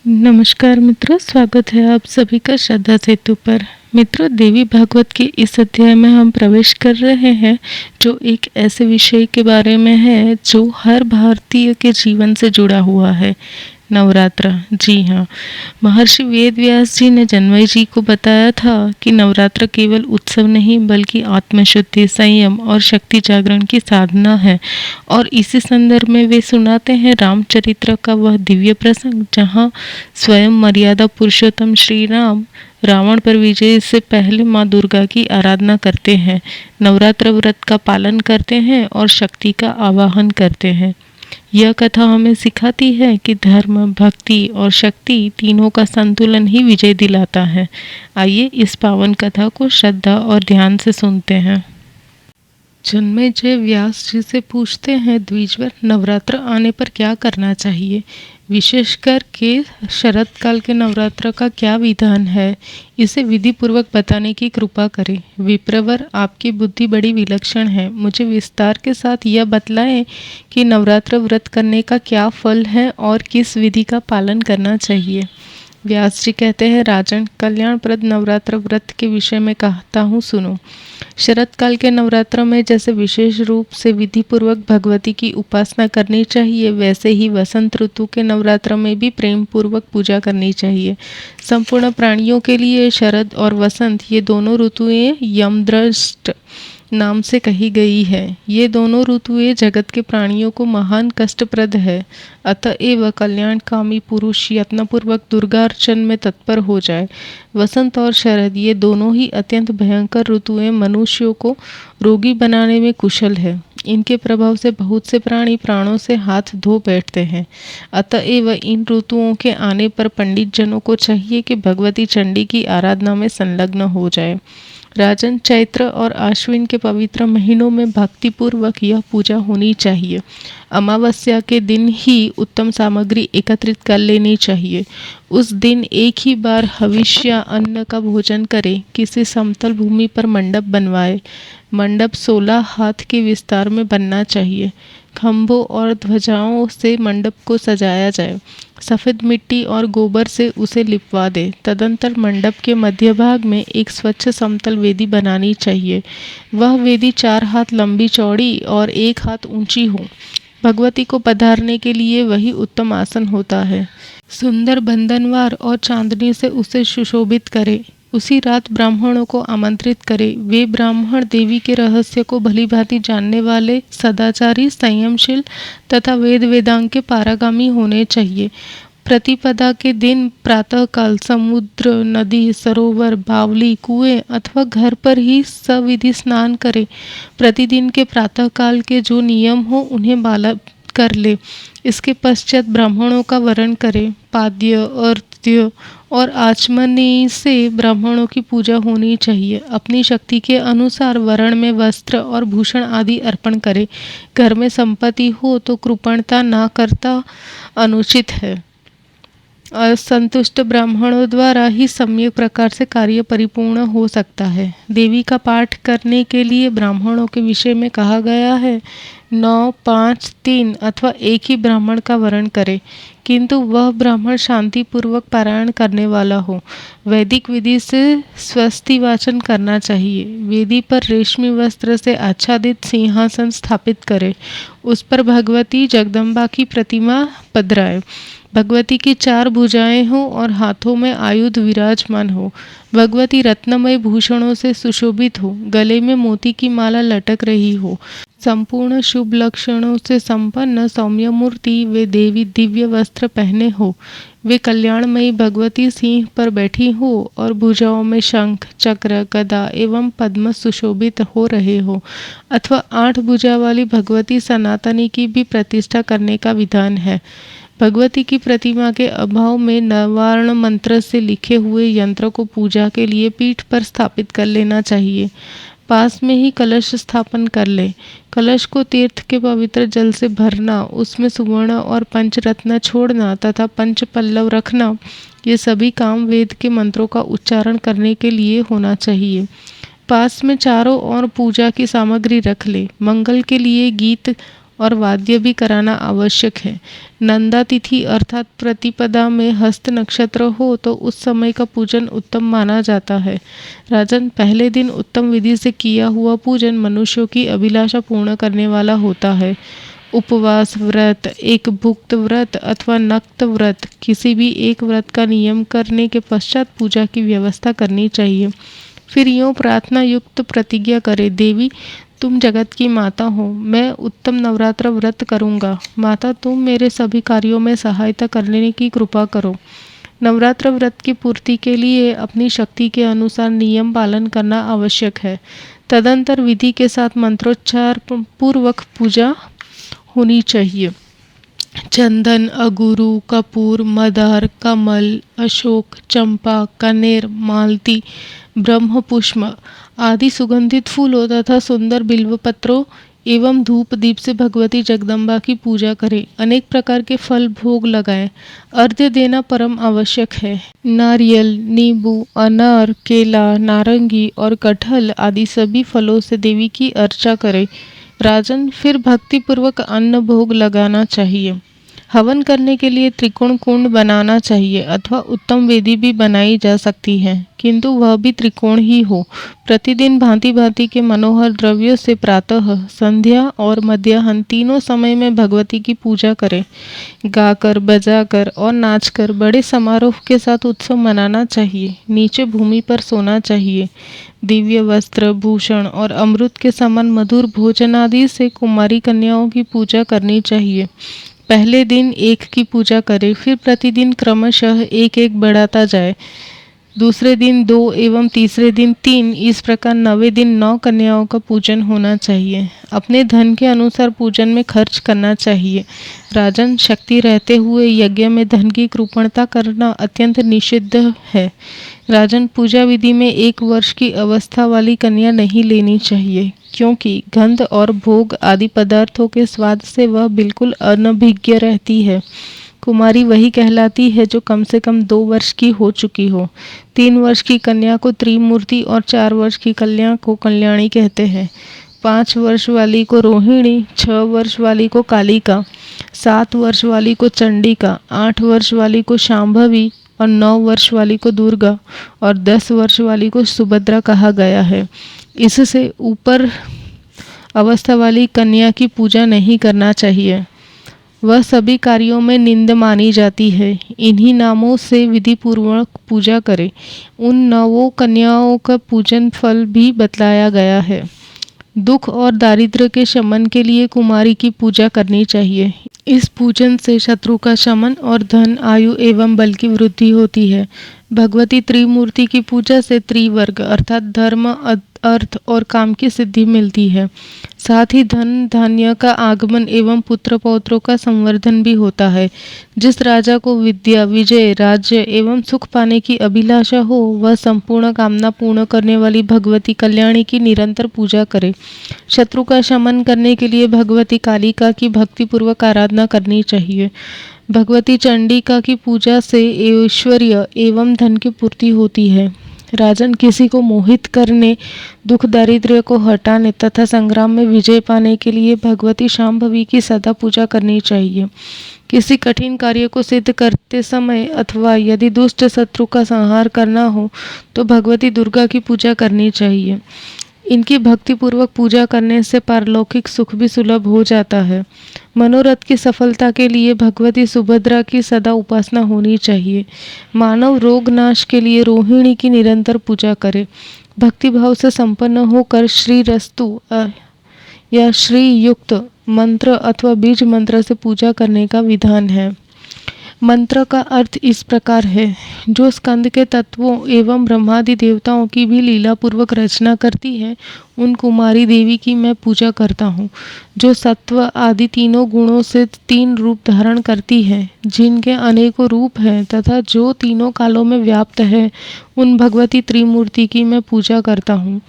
नमस्कार मित्रों, स्वागत है आप सभी का श्रद्धा सेतु पर। मित्रों, देवी भागवत के इस अध्याय में हम प्रवेश कर रहे हैं जो एक ऐसे विषय के बारे में है जो हर भारतीय के जीवन से जुड़ा हुआ है, नवरात्र। जी हाँ, महर्षि वेद व्यास जी ने जन्मय जी को बताया था कि नवरात्र केवल उत्सव नहीं बल्कि आत्मशुद्धि, संयम और शक्ति जागरण की साधना है। और इसी संदर्भ में वे सुनाते हैं रामचरित्र का वह दिव्य प्रसंग जहाँ स्वयं मर्यादा पुरुषोत्तम श्री राम रावण पर विजय से पहले माँ दुर्गा की आराधना करते हैं, नवरात्र व्रत का पालन करते हैं और शक्ति का आवाहन करते हैं। यह कथा हमें सिखाती है कि धर्म, भक्ति और शक्ति तीनों का संतुलन ही विजय दिलाता है। आइए इस पावन कथा को श्रद्धा और ध्यान से सुनते हैं। जन्मेजय व्यास जी से पूछते हैं, द्विजवर, नवरात्र आने पर क्या करना चाहिए? विशेषकर के शरद काल के नवरात्र का क्या विधान है, इसे विधि पूर्वक बताने की कृपा करें। विप्रवर, आपकी बुद्धि बड़ी विलक्षण है, मुझे विस्तार के साथ यह बतलाएं कि नवरात्र व्रत करने का क्या फल है और किस विधि का पालन करना चाहिए। व्यास जी कहते हैं, राजन, कल्याणप्रद नवरात्र व्रत के विषय में कहता हूँ, सुनो। शरद काल के नवरात्र में जैसे विशेष रूप से विधि पूर्वक भगवती की उपासना करनी चाहिए, वैसे ही वसंत ऋतु के नवरात्र में भी प्रेम पूर्वक पूजा करनी चाहिए। संपूर्ण प्राणियों के लिए शरद और वसंत ये दोनों ऋतुएं यमदृष्ट नाम से कही गई है। ये दोनों ऋतुएं जगत के प्राणियों को महान कष्टप्रद है। अतएव कल्याणकामी पुरुष यत्नपूर्वक दुर्गार्चन में तत्पर हो जाए। वसंत और शरद ये दोनों ही अत्यंत भयंकर ऋतुएं मनुष्यों को रोगी बनाने में कुशल है। इनके प्रभाव से बहुत से प्राणी प्राणों से हाथ धो बैठते हैं। अतएव इन ऋतुओं के आने पर पंडित जनों को चाहिए कि भगवती चंडी की आराधना में संलग्न हो जाए। राजन, चैत्र और आश्विन के पवित्र महीनों में भक्तिपूर्वक यह पूजा होनी चाहिए। अमावस्या के दिन ही उत्तम सामग्री एकत्रित कर लेनी चाहिए। उस दिन एक ही बार हविष्य अन्न का भोजन करें। किसी समतल भूमि पर मंडप बनवाए। मंडप 16 हाथ के विस्तार में बनना चाहिए। खंभों और ध्वजाओं से मंडप को सजाया जाए। सफ़ेद मिट्टी और गोबर से उसे लिपवा दे। तदंतर मंडप के मध्य भाग में एक स्वच्छ समतल वेदी बनानी चाहिए। वह वेदी 4 हाथ लंबी चौड़ी और 1 हाथ ऊंची हो। भगवती को पधारने के लिए वही उत्तम आसन होता है। सुंदर बंधनवार और चांदनी से उसे सुशोभित करे। उसी रात ब्राह्मणों को आमंत्रित करे। वे ब्राह्मण देवी के रहस्य को भली भांति जानने वाले, सदाचारी, संयमशील तथा वेद वेदांग के पारगामी होने चाहिए। प्रतिपदा के दिन प्रातःकाल समुद्र, नदी, सरोवर, बावली, कुएं अथवा घर पर ही सविधि स्नान करे। प्रतिदिन के प्रातःकाल के जो नियम हो उन्हें पालन कर ले। इसके पश्चात ब्राह्मणों का वरण करे। पाद्य, अर्घ्य और आचमनी से ब्राह्मणों की पूजा होनी चाहिए। अपनी शक्ति के अनुसार वरण में वस्त्र और भूषण आदि अर्पण करे। घर में संपत्ति हो तो कृपणता ना करता अनुचित है। असंतुष्ट ब्राह्मणों द्वारा ही सम्यक प्रकार से कार्य परिपूर्ण हो सकता है। देवी का पाठ करने के लिए ब्राह्मणों के विषय में कहा गया है, 9, 5, 3 अथवा एक ही ब्राह्मण का वरण करे, किंतु वह ब्राह्मण शांति पूर्वक पारायण करने वाला हो। वैदिक विधि से स्वस्ति वाचन करना चाहिए। वेदी पर रेशमी वस्त्र से आच्छादित सिंहासन स्थापित करे। उस पर भगवती जगदम्बा की प्रतिमा पधराए। भगवती की 4 भुजाएं हों और हाथों में आयुध विराजमान हो। भगवती रत्नमय भूषणों से सुशोभित हो। गले में मोती की माला लटक रही हो। संपूर्ण शुभ लक्षणों से संपन्न सौम्य मूर्ति वे देवी दिव्य वस्त्र पहने हो। वे कल्याणमयी भगवती सिंह पर बैठी हो और भुजाओं में शंख, चक्र, गदा एवं पद्म सुशोभित हो रहे हो। अथवा 8 भुजा वाली भगवती सनातनी की भी प्रतिष्ठा करने का विधान है। भगवती की प्रतिमा के अभाव में नवार्ण मंत्र से लिखे हुए यंत्र को पूजा के लिए पीठ पर स्थापित कर लेना चाहिए। पास में ही कलश स्थापन कर ले। कलश को तीर्थ के पवित्र जल से भरना, उसमें सुवर्ण और पंचरत्न छोड़ना तथा पंच पल्लव रखना, ये सभी काम वेद के मंत्रों का उच्चारण करने के लिए होना चाहिए। पास में चारों ओर पूजा की सामग्री रख ले। मंगल के लिए गीत और वाद्य भी कराना आवश्यक है। नंदा तिथि अर्थात प्रतिपदा में हस्त नक्षत्र हो तो उस समय का पूजन उत्तम माना जाता है। राजन, पहले दिन उत्तम विधि से किया हुआ पूजन मनुष्यों की अभिलाषा पूर्ण करने वाला होता है। उपवास व्रत, एक भुक्त व्रत अथवा नक्त व्रत, किसी भी एक व्रत का नियम करने के पश्चात पूजा की व्यवस्था करनी चाहिए। फिर यूँ प्रार्थना युक्त प्रतिज्ञा करे, देवी तुम जगत की माता हो, मैं उत्तम नवरात्र व्रत करूँगा। माता तुम मेरे सभी कार्यों में सहायता करने की कृपा करो। नवरात्र व्रत की पूर्ति के लिए अपनी शक्ति के अनुसार नियम पालन करना आवश्यक है। तदंतर विधि के साथ मंत्रोच्चार पूर्वक पूजा होनी चाहिए। चंदन, अगुरु, कपूर, मदार, कमल, अशोक, चंपा, कनेर, मालती, ब्रह्म पुष्प आदि सुगंधित फूलों तथा सुंदर बिल्व पत्रों एवं धूप दीप से भगवती जगदम्बा की पूजा करें। अनेक प्रकार के फल भोग लगाएं। अर्घ्य देना परम आवश्यक है। नारियल, नींबू, अनार, केला, नारंगी और कटहल आदि सभी फलों से देवी की अर्चा करें। राजन, फिर भक्तिपूर्वक अन्न भोग लगाना चाहिए। हवन करने के लिए त्रिकोण कुंड बनाना चाहिए अथवा उत्तम वेदी भी बनाई जा सकती है, किंतु वह भी त्रिकोण ही हो। प्रतिदिन भांति भांति के मनोहर द्रव्यों से प्रातः, संध्या और मध्याह्न तीनों समय में भगवती की पूजा करें। गाकर, बजाकर और नाचकर बड़े समारोह के साथ उत्सव मनाना चाहिए। नीचे भूमि पर सोना चाहिए। दिव्य वस्त्र, भूषण और अमृत के समान मधुर भोजन आदि से कुमारी कन्याओं की पूजा करनी चाहिए। पहले दिन एक की पूजा करें, फिर प्रतिदिन क्रमशः एक एक बढ़ाता जाए। दूसरे दिन 2 एवं तीसरे दिन 3, इस प्रकार 9वें दिन 9 कन्याओं का पूजन होना चाहिए। अपने धन के अनुसार पूजन में खर्च करना चाहिए। राजन, शक्ति रहते हुए यज्ञ में धन की कृपणता करना अत्यंत निषिद्ध है। राजन, पूजा विधि में 1 वर्ष की अवस्था वाली कन्या नहीं लेनी चाहिए, क्योंकि गंध और भोग आदि पदार्थों के स्वाद से वह बिल्कुल अनभिज्ञ रहती है। कुमारी वही कहलाती है जो कम से कम 2 वर्ष की हो चुकी हो। 3 वर्ष की कन्या को त्रिमूर्ति और 4 वर्ष की कन्या को कल्याणी कहते हैं। 5 वर्ष वाली को रोहिणी, 6 वर्ष वाली को कालिका, 7 वर्ष वाली को चंडिका, 8 वर्ष वाली को शांभवी और 9 वर्ष वाली को दुर्गा और 10 वर्ष वाली को सुभद्रा कहा गया है। इससे ऊपर अवस्था वाली कन्या की पूजा नहीं करना चाहिए। वह सभी कार्यों में निंद मानी जाती है। इन्हीं नामों से विधि पूर्वक पूजा करें। उन 9 कन्याओं का पूजन फल भी बतलाया गया है। दुख और दारिद्र्य के शमन के लिए कुमारी की पूजा करनी चाहिए। इस पूजन से शत्रु का शमन और धन, आयु एवं बल की वृद्धि होती है। भगवती त्रिमूर्ति की पूजा से त्रिवर्ग अर्थात धर्म, अर्थ और काम की सिद्धि मिलती है। साथ ही धन धान्य का आगमन एवं पुत्र पौत्रों का संवर्धन भी होता है। जिस राजा को विद्या, विजय, राज्य एवं सुख पाने की अभिलाषा हो, वह संपूर्ण कामना पूर्ण करने वाली भगवती कल्याणी की निरंतर पूजा करे। शत्रु का शमन करने के लिए भगवती कालिका की भक्तिपूर्वक आराधना करनी चाहिए। भगवती चंडिका की पूजा से ऐश्वर्य एवं धन की पूर्ति होती है। राजन, किसी को मोहित करने, दुख दारिद्र्य को हटाने तथा संग्राम में विजय पाने के लिए भगवती शांभवी की सदा पूजा करनी चाहिए। किसी कठिन कार्य को सिद्ध करते समय अथवा यदि दुष्ट शत्रु का संहार करना हो तो भगवती दुर्गा की पूजा करनी चाहिए। इनकी भक्तिपूर्वक पूजा करने से पारलौकिक सुख भी सुलभ हो जाता है। मनोरथ की सफलता के लिए भगवती सुभद्रा की सदा उपासना होनी चाहिए। मानव रोग नाश के लिए रोहिणी की निरंतर पूजा करे। भक्तिभाव से संपन्न होकर श्री रस्तु या श्री युक्त मंत्र अथवा बीज मंत्र से पूजा करने का विधान है। मंत्र का अर्थ इस प्रकार है, जो स्कंद के तत्वों एवं ब्रह्मादि देवताओं की भी लीला पूर्वक रचना करती है, उन कुमारी देवी की मैं पूजा करता हूँ। जो सत्व आदि तीनों गुणों से 3 रूप धारण करती है, जिनके अनेकों रूप हैं तथा जो तीनों कालों में व्याप्त है, उन भगवती त्रिमूर्ति की मैं पूजा करता हूँ।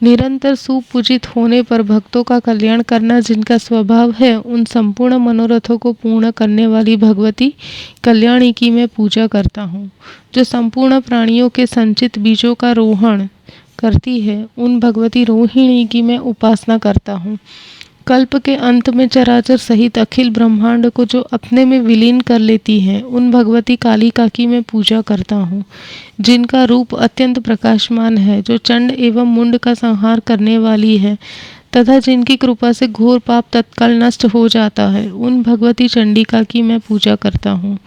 निरंतर सुपूजित होने पर भक्तों का कल्याण करना जिनका स्वभाव है, उन संपूर्ण मनोरथों को पूर्ण करने वाली भगवती कल्याणी की मैं पूजा करता हूँ। जो संपूर्ण प्राणियों के संचित बीजों का रोहण करती है, उन भगवती रोहिणी की मैं उपासना करता हूँ। कल्प के अंत में चराचर सहित अखिल ब्रह्मांड को जो अपने में विलीन कर लेती हैं, उन भगवती कालिका की मैं पूजा करता हूँ, जिनका रूप अत्यंत प्रकाशमान है, जो चंड एवं मुंड का संहार करने वाली है तथा जिनकी कृपा से घोर पाप तत्काल नष्ट हो जाता है, उन भगवती चंडिका की मैं पूजा करता हूँ।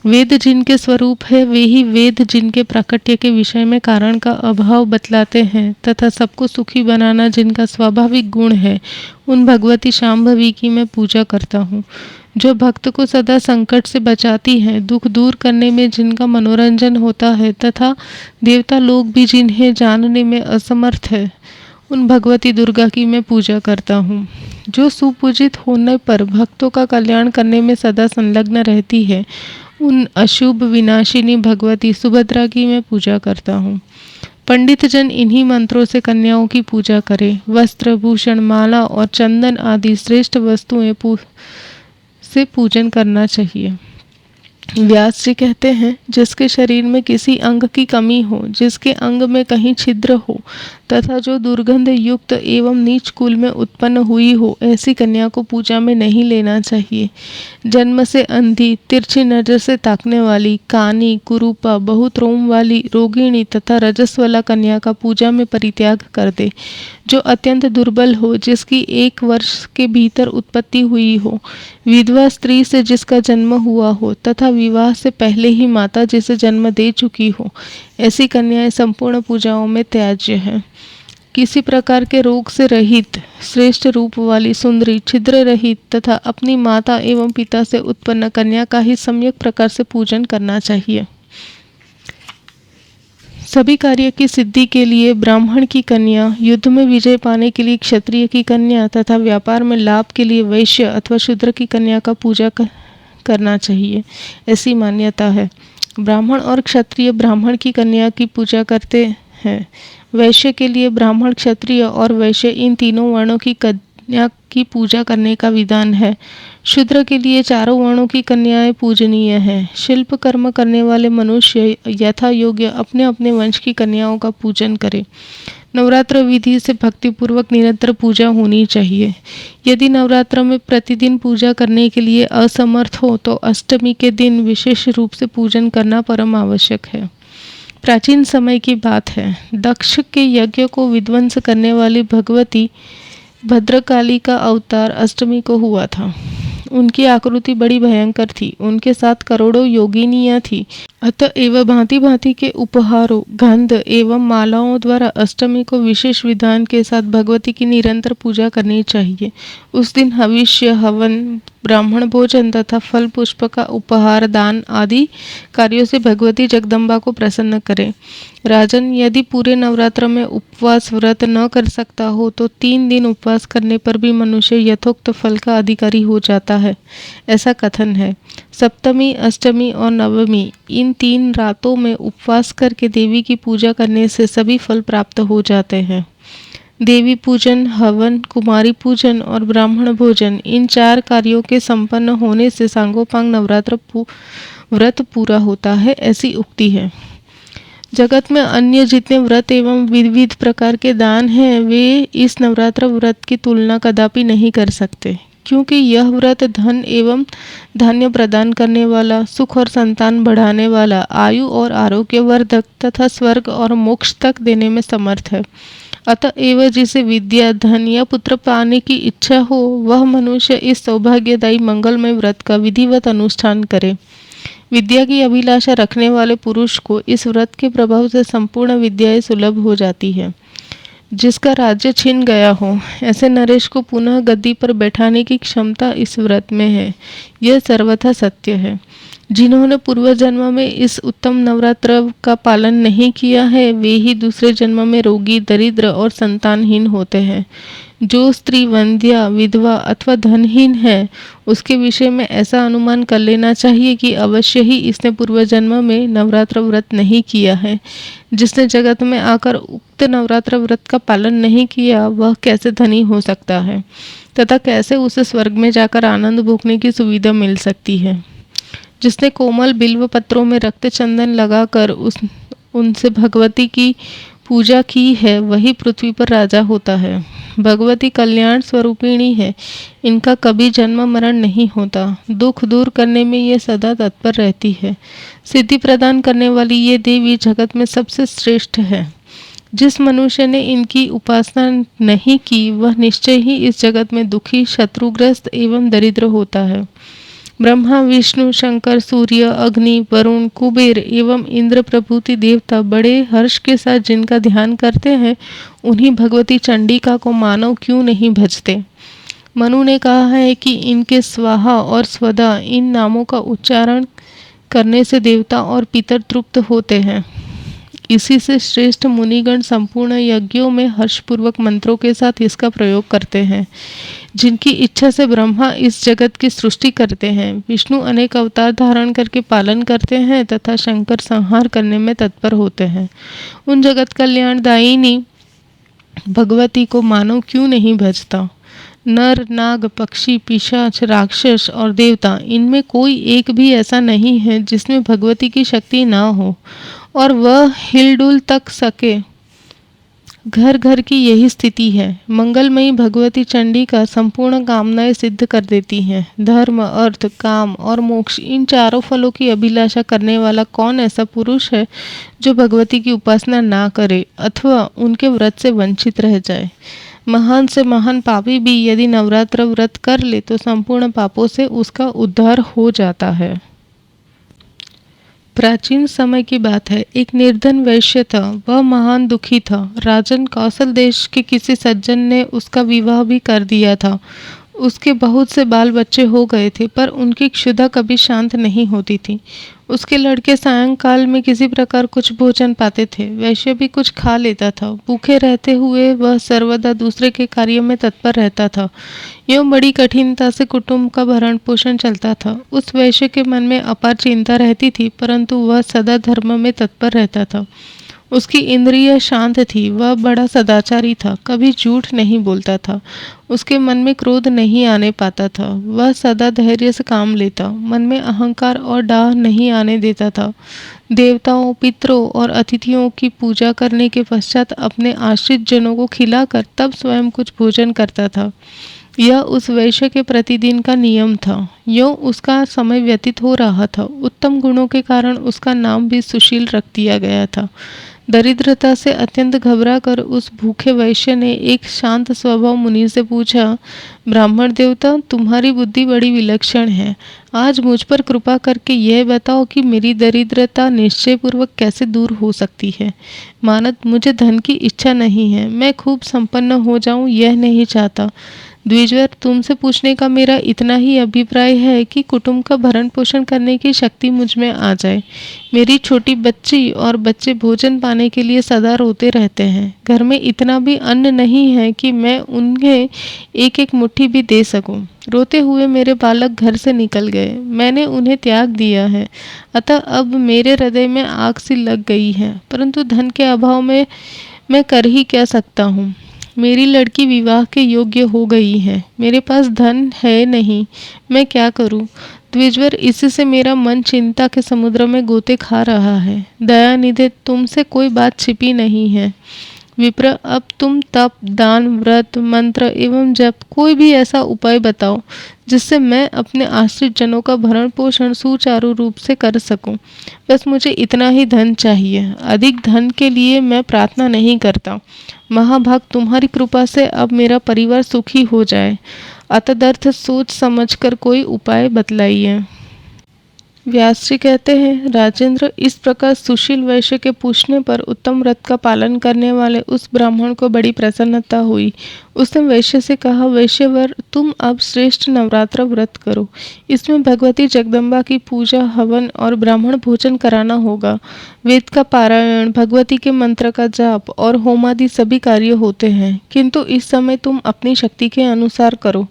वेद जिनके स्वरूप है, वे ही वेद जिनके प्राकट्य के विषय में कारण का अभाव बतलाते हैं तथा सबको सुखी बनाना जिनका स्वाभाविक गुण है, उन भगवती शांभवी की मैं पूजा करता हूँ, जो भक्त को सदा संकट से बचाती हैं, दुख दूर करने में जिनका मनोरंजन होता है तथा देवता लोग भी जिन्हें जानने में असमर्थ है, उन भगवती दुर्गा की मैं पूजा करता हूँ, जो सुपूजित होने पर भक्तों का कल्याण करने में सदा संलग्न रहती है, उन अशुभ विनाशिनी भगवती सुभद्रा की मैं पूजा करता हूँ। पंडित जन इन्हीं मंत्रों से कन्याओं की पूजा करें। वस्त्र, भूषण, माला और चंदन आदि श्रेष्ठ वस्तुएं से पूजन करना चाहिए। व्यास जी कहते हैं, जिसके शरीर में किसी अंग की कमी हो, जिसके अंग में कहीं छिद्र हो तथा जो दुर्गंध युक्त एवं नीच कुल में उत्पन्न हुई हो, ऐसी कन्या को पूजा में नहीं लेना चाहिए। जन्म से अंधी, तिरछी नजर से ताकने वाली, कानी, कुरूपा, बहुत रोम वाली, रोगिणी तथा रजस्वला कन्या का पूजा में परित्याग कर दे। जो अत्यंत दुर्बल हो, जिसकी 1 वर्ष के भीतर उत्पत्ति हुई हो, विधवा स्त्री से जिसका जन्म हुआ हो तथा विवाह से पहले ही माता जिसे जन्म दे चुकी हो, ऐसी कन्याएं संपूर्ण पूजाओं में त्याज्य हैं। किसी प्रकार के रोग से रहित, श्रेष्ठ रूप वाली, सुंदरी, छिद्र रहित तथा अपनी माता एवं पिता से उत्पन्न कन्या का ही सम्यक प्रकार से पूजन करना चाहिए। सभी कार्य की सिद्धि के लिए ब्राह्मण की कन्या, युद्ध में विजय पाने के लिए क्षत्रिय की कन्या तथा व्यापार में लाभ के लिए वैश्य अथवा शूद्र की कन्या का पूजा करना चाहिए, ऐसी मान्यता है। ब्राह्मण और क्षत्रिय ब्राह्मण की कन्या की पूजा करते हैं। वैश्य के लिए ब्राह्मण, क्षत्रिय और वैश्य इन तीनों वर्णों की कन्या की पूजा करने का विधान है। शूद्र के लिए चारों वर्णों की कन्याएं पूजनीय हैं। शिल्प कर्म करने वाले मनुष्य यथा योग्य अपने अपने वंश की कन्याओं का पूजन करें। नवरात्र विधि से भक्तिपूर्वक निरंतर पूजा होनी चाहिए। यदि नवरात्र में प्रतिदिन पूजा करने के लिए असमर्थ हो तो अष्टमी के दिन विशेष रूप से पूजन करना परम आवश्यक है। प्राचीन समय की बात है, दक्ष के यज्ञ को विध्वंस करने वाली भगवती भद्रकाली का अवतार अष्टमी को हुआ था। उनकी आकृति बड़ी भयंकर थी। उनके साथ करोड़ों योगिनियां थी। अतएव भांति भांति के उपहारों, गंध एवं मालाओं द्वारा अष्टमी को विशेष विधान के साथ भगवती की निरंतर पूजा करनी चाहिए। उस दिन हविष्य, हवन, ब्राह्मण भोजन तथा फल पुष्प का उपहार दान आदि कार्यों से भगवती जगदम्बा को प्रसन्न करें। राजन, यदि पूरे नवरात्र में उपवास व्रत न कर सकता हो तो 3 दिन उपवास करने पर भी मनुष्य यथोक्त फल का अधिकारी हो जाता है, ऐसा कथन है। सप्तमी, अष्टमी और नवमी इन 3 रातों में उपवास करके देवी की पूजा करने से सभी फल प्राप्त हो जाते हैं। देवी पूजन, हवन, कुमारी पूजन और ब्राह्मण भोजन इन 4 कार्यों के संपन्न होने से सांगोपांग नवरात्र व्रत पूरा होता है, ऐसी उक्ति है। जगत में अन्य जितने व्रत एवं विविध प्रकार के दान हैं, वे इस नवरात्र व्रत की तुलना कदापि नहीं कर सकते, क्योंकि यह व्रत धन एवं धान्य प्रदान करने वाला, सुख और संतान बढ़ाने वाला, आयु और आरोग्य वर्धक तथा स्वर्ग और मोक्ष तक देने में समर्थ है। अतएव जिसे विद्या, धन या पुत्र पाने की इच्छा हो, वह मनुष्य इस सौभाग्यदायी मंगलमय व्रत का विधिवत अनुष्ठान करे। विद्या की अभिलाषा रखने वाले पुरुष को इस व्रत के प्रभाव से संपूर्ण विद्याएं सुलभ हो जाती है। जिसका राज्य छिन गया हो, ऐसे नरेश को पुनः गद्दी पर बैठाने की क्षमता इस व्रत में है। यह सर्वथा सत्य है। जिन्होंने पूर्व जन्म में इस उत्तम नवरात्र का पालन नहीं किया है, वे ही दूसरे जन्म में रोगी, दरिद्र और संतानहीन होते हैं। जो स्त्री वंध्या, विधवा अथवा धनहीन है, उसके विषय में ऐसा अनुमान कर लेना चाहिए कि अवश्य ही इसने पूर्व जन्म में नवरात्र व्रत नहीं किया है। जिसने जगत में आकर उक्त नवरात्र व्रत का पालन नहीं किया, वह कैसे धनी हो सकता है तथा कैसे उसे स्वर्ग में जाकर आनंद भोगने की सुविधा मिल सकती है। जिसने कोमल बिल्व पत्रों में रक्त चंदन लगाकर उनसे भगवती की पूजा की है वही पृथ्वी पर राजा होता है। भगवती कल्याण स्वरूपिणी है, इनका कभी जन्म मरण नहीं होता। दुख दूर करने में ये सदा तत्पर रहती है। सिद्धि प्रदान करने वाली ये देवी जगत में सबसे श्रेष्ठ है। जिस मनुष्य ने इनकी उपासना नहीं की वह निश्चय ही इस जगत में दुखी, शत्रुग्रस्त एवं दरिद्र होता है। ब्रह्मा, विष्णु, शंकर, सूर्य, अग्नि, वरुण, कुबेर एवं इंद्र प्रभृति देवता बड़े हर्ष के साथ जिनका ध्यान करते हैं, उन्हीं भगवती चंडिका को मानव क्यों नहीं भजते। मनु ने कहा है कि इनके स्वाहा और स्वदा इन नामों का उच्चारण करने से देवता और पितर तृप्त होते हैं। इसी से श्रेष्ठ मुनिगण संपूर्ण यज्ञों में हर्षपूर्वक मंत्रों के साथ इसका प्रयोग करते हैं। जिनकी इच्छा से ब्रह्मा इस जगत की सृष्टि करते हैं, विष्णु अनेक अवतार धारण करके पालन करते हैं तथा शंकर संहार करने में तत्पर होते हैं। उन जगत कल्याणदायिनी भगवती को मानव क्यों नहीं भजता। नर, नाग, पक्षी, पिशाच, राक्षस और देवता, इनमें कोई एक भी ऐसा नहीं है जिसमें भगवती की शक्ति ना हो और वह हिलडुल तक सके। घर घर की यही स्थिति है। मंगलमयी भगवती चंडिका संपूर्ण कामनाएं सिद्ध कर देती हैं। धर्म, अर्थ, काम और मोक्ष, इन चारों फलों की अभिलाषा करने वाला कौन ऐसा पुरुष है जो भगवती की उपासना ना करे अथवा उनके व्रत से वंचित रह जाए। महान से महान पापी भी यदि नवरात्र व्रत कर ले तो संपूर्ण पापों से उसका उद्धार हो जाता है। प्राचीन समय की बात है। एक निर्धन वैश्य था। वह महान दुखी था। राजन कौशल देश के किसी सज्जन ने उसका विवाह भी कर दिया था। उसके बहुत से बाल बच्चे हो गए थे, पर उनकी क्षुधा कभी शांत नहीं होती थी। उसके लड़के सायंकाल में किसी प्रकार कुछ भोजन पाते थे। वैश्य भी कुछ खा लेता था। भूखे रहते हुए वह सर्वदा दूसरे के कार्य में तत्पर रहता था। यूँ बड़ी कठिनता से कुटुंब का भरण पोषण चलता था। उस वैश्य के मन में अपार चिंता रहती थी, परंतु वह सदा धर्म में तत्पर रहता था। उसकी इंद्रिय शांत थी। वह बड़ा सदाचारी था, कभी झूठ नहीं बोलता था। उसके मन में क्रोध नहीं आने पाता था। वह सदा धैर्य से काम लेता, मन में अहंकार और डाह नहीं आने देता था। देवताओं, पितरों और अतिथियों की पूजा करने के पश्चात अपने आश्रित जनों को खिलाकर तब स्वयं कुछ भोजन करता था। यह उस वैश्य के प्रतिदिन का नियम था। यूँ उसका समय व्यतीत हो रहा था। उत्तम गुणों के कारण उसका नाम भी सुशील रख दिया गया था। दरिद्रता से अत्यंत घबराकर उस भूखे वैश्य ने एक शांत स्वभाव मुनि से पूछा, ब्राह्मण देवता, तुम्हारी बुद्धि बड़ी विलक्षण है। आज मुझ पर कृपा करके यह बताओ कि मेरी दरिद्रता निश्चय पूर्वक कैसे दूर हो सकती है। मानद मुझे धन की इच्छा नहीं है। मैं खूब संपन्न हो जाऊं यह नहीं चाहता। द्विजवर, तुमसे पूछने का मेरा इतना ही अभिप्राय है कि कुटुंब का भरण पोषण करने की शक्ति मुझ में आ जाए। मेरी छोटी बच्ची और बच्चे भोजन पाने के लिए सदा रोते रहते हैं। घर में इतना भी अन्न नहीं है कि मैं उन्हें एक एक मुट्ठी भी दे सकूं। रोते हुए मेरे बालक घर से निकल गए। मैंने उन्हें त्याग दिया है। अतः अब मेरे हृदय में आग सी लग गई है, परंतु धन के अभाव में मैं कर ही क्या सकता हूँ। मेरी लड़की विवाह के योग्य हो गई है। मेरे पास धन है नहीं, मैं क्या करूं। द्विजवर, इससे मेरा मन चिंता के समुद्र में गोते खा रहा है। दयानिधे, तुमसे कोई बात छिपी नहीं है। विप्र, अब तुम तप, दान, व्रत, मंत्र एवं जप कोई भी ऐसा उपाय बताओ जिससे मैं अपने आश्रित जनों का भरण पोषण सुचारू रूप से कर सकूं। बस मुझे इतना ही धन चाहिए। अधिक धन के लिए मैं प्रार्थना नहीं करता। महाभाग, तुम्हारी कृपा से अब मेरा परिवार सुखी हो जाए। अतदर्थ सोच समझकर कोई उपाय बतलाइए। व्यास जी कहते हैं, राजेंद्र, इस प्रकार सुशील वैश्य के पूछने पर उत्तम व्रत का पालन करने वाले उस ब्राह्मण को बड़ी प्रसन्नता हुई। उसने वैश्य से कहा, वैश्यवर, तुम अब श्रेष्ठ नवरात्र व्रत करो। इसमें भगवती जगदम्बा की पूजा, हवन और ब्राह्मण भोजन कराना होगा। वेद का पारायण, भगवती के मंत्र का जाप और होमादि सभी कार्य होते हैं, किंतु इस समय तुम अपनी शक्ति के अनुसार करो।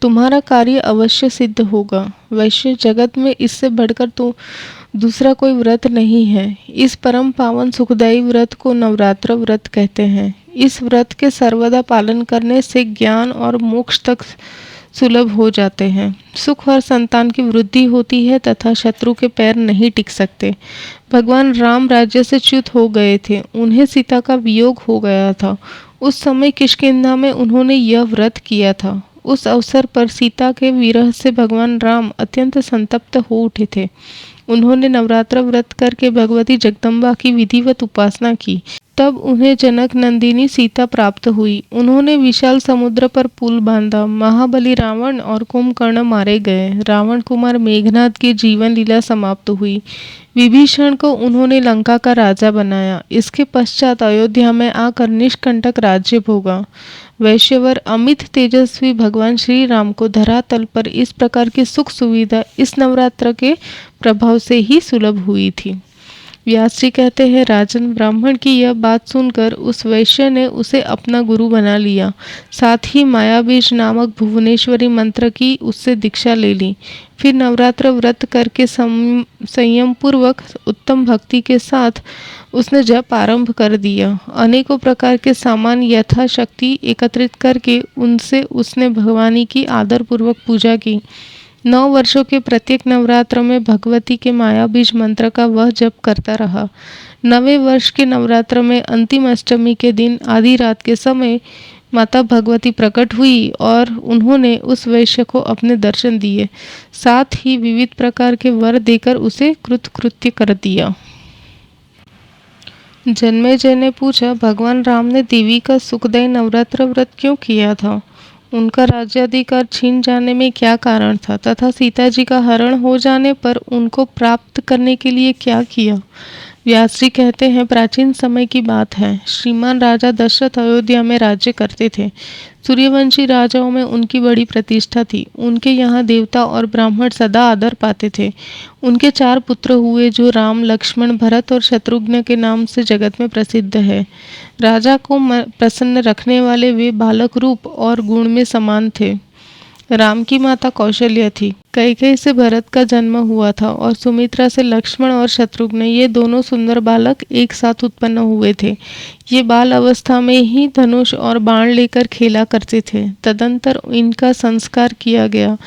तुम्हारा कार्य अवश्य सिद्ध होगा। वैश्य, जगत में इससे बढ़कर तो दूसरा कोई व्रत नहीं है। इस परम पावन सुखदायी व्रत को नवरात्र व्रत कहते हैं। इस व्रत के सर्वदा पालन करने से ज्ञान और मोक्ष तक सुलभ हो जाते हैं। सुख और संतान की वृद्धि होती है तथा शत्रु के पैर नहीं टिक सकते। भगवान राम राज्य से च्युत हो गए थे, उन्हें सीता का वियोग हो गया था। उस समय किष्किंधा में उन्होंने यह व्रत किया था। उस अवसर पर सीता के विरह से भगवान राम अत्यंत संतप्त हो उठे थे। उन्होंने नवरात्र व्रत करके भगवती जगदम्बा की विधिवत उपासना की। तब उन्हें जनक नंदिनी सीता प्राप्त हुई। उन्होंने विशाल समुद्र पर पुल बांधा। महाबली रावण और कुंभकर्ण मारे गए। रावण कुमार मेघनाद की जीवन लीला समाप्त हुई। विभीषण को उन्होंने लंका का राजा बनाया। इसके पश्चात अयोध्या में आकर निष्कंटक राज्य भोगा। वैश्यवर अमित तेजस्वी भगवान श्री राम को धरातल पर इस प्रकार की सुख सुविधा इस नवरात्र के प्रभाव से ही सुलभ हुई थी। व्यास जी कहते हैं, राजन, ब्राह्मण की यह बात सुनकर उस वैश्य ने उसे अपना गुरु बना लिया। साथ ही मायाबीज नामक भुवनेश्वरी मंत्र की उससे दीक्षा ले ली। फिर नवरात्र व्रत करके संयम पूर्वक उत्तम भक्ति के साथ उसने जप आरंभ कर दिया। अनेकों प्रकार के सामान यथाशक्ति एकत्रित करके उनसे उसने भगवानी की आदरपूर्वक पूजा की। 9 वर्षों के प्रत्येक नवरात्र में भगवती के मायाबीज मंत्र का वह जप करता रहा। 9वें वर्ष के नवरात्र में अंतिम अष्टमी के दिन आधी रात के समय माता भगवती प्रकट हुई और उन्होंने उस वैश्य को अपने दर्शन दिए। साथ ही विविध प्रकार के वर देकर उसे कृतकृत्य कर दिया। जन्मेजय ने पूछा, भगवान राम ने देवी का सुखदायी नवरात्र व्रत क्यों किया था? उनका राज्याधिकार छीन जाने में क्या कारण था तथा सीता जी का हरण हो जाने पर उनको प्राप्त करने के लिए क्या किया? व्यास जी कहते हैं, प्राचीन समय की बात है। श्रीमान राजा दशरथ अयोध्या में राज्य करते थे। सूर्यवंशी राजाओं में उनकी बड़ी प्रतिष्ठा थी। उनके यहाँ देवता और ब्राह्मण सदा आदर पाते थे। उनके 4 पुत्र हुए जो राम, लक्ष्मण, भरत और शत्रुघ्न के नाम से जगत में प्रसिद्ध है। राजा को प्रसन्न रखने वाले वे बालक रूप और गुण में समान थे। राम की माता कौशल्या थी। कैकेयी से भरत का जन्म हुआ था और सुमित्रा से लक्ष्मण और शत्रुघ्न, ये दोनों सुंदर बालक एक साथ उत्पन्न हुए थे। ये बाल अवस्था में ही धनुष और बाण लेकर खेला करते थे। तदंतर इनका संस्कार किया गया।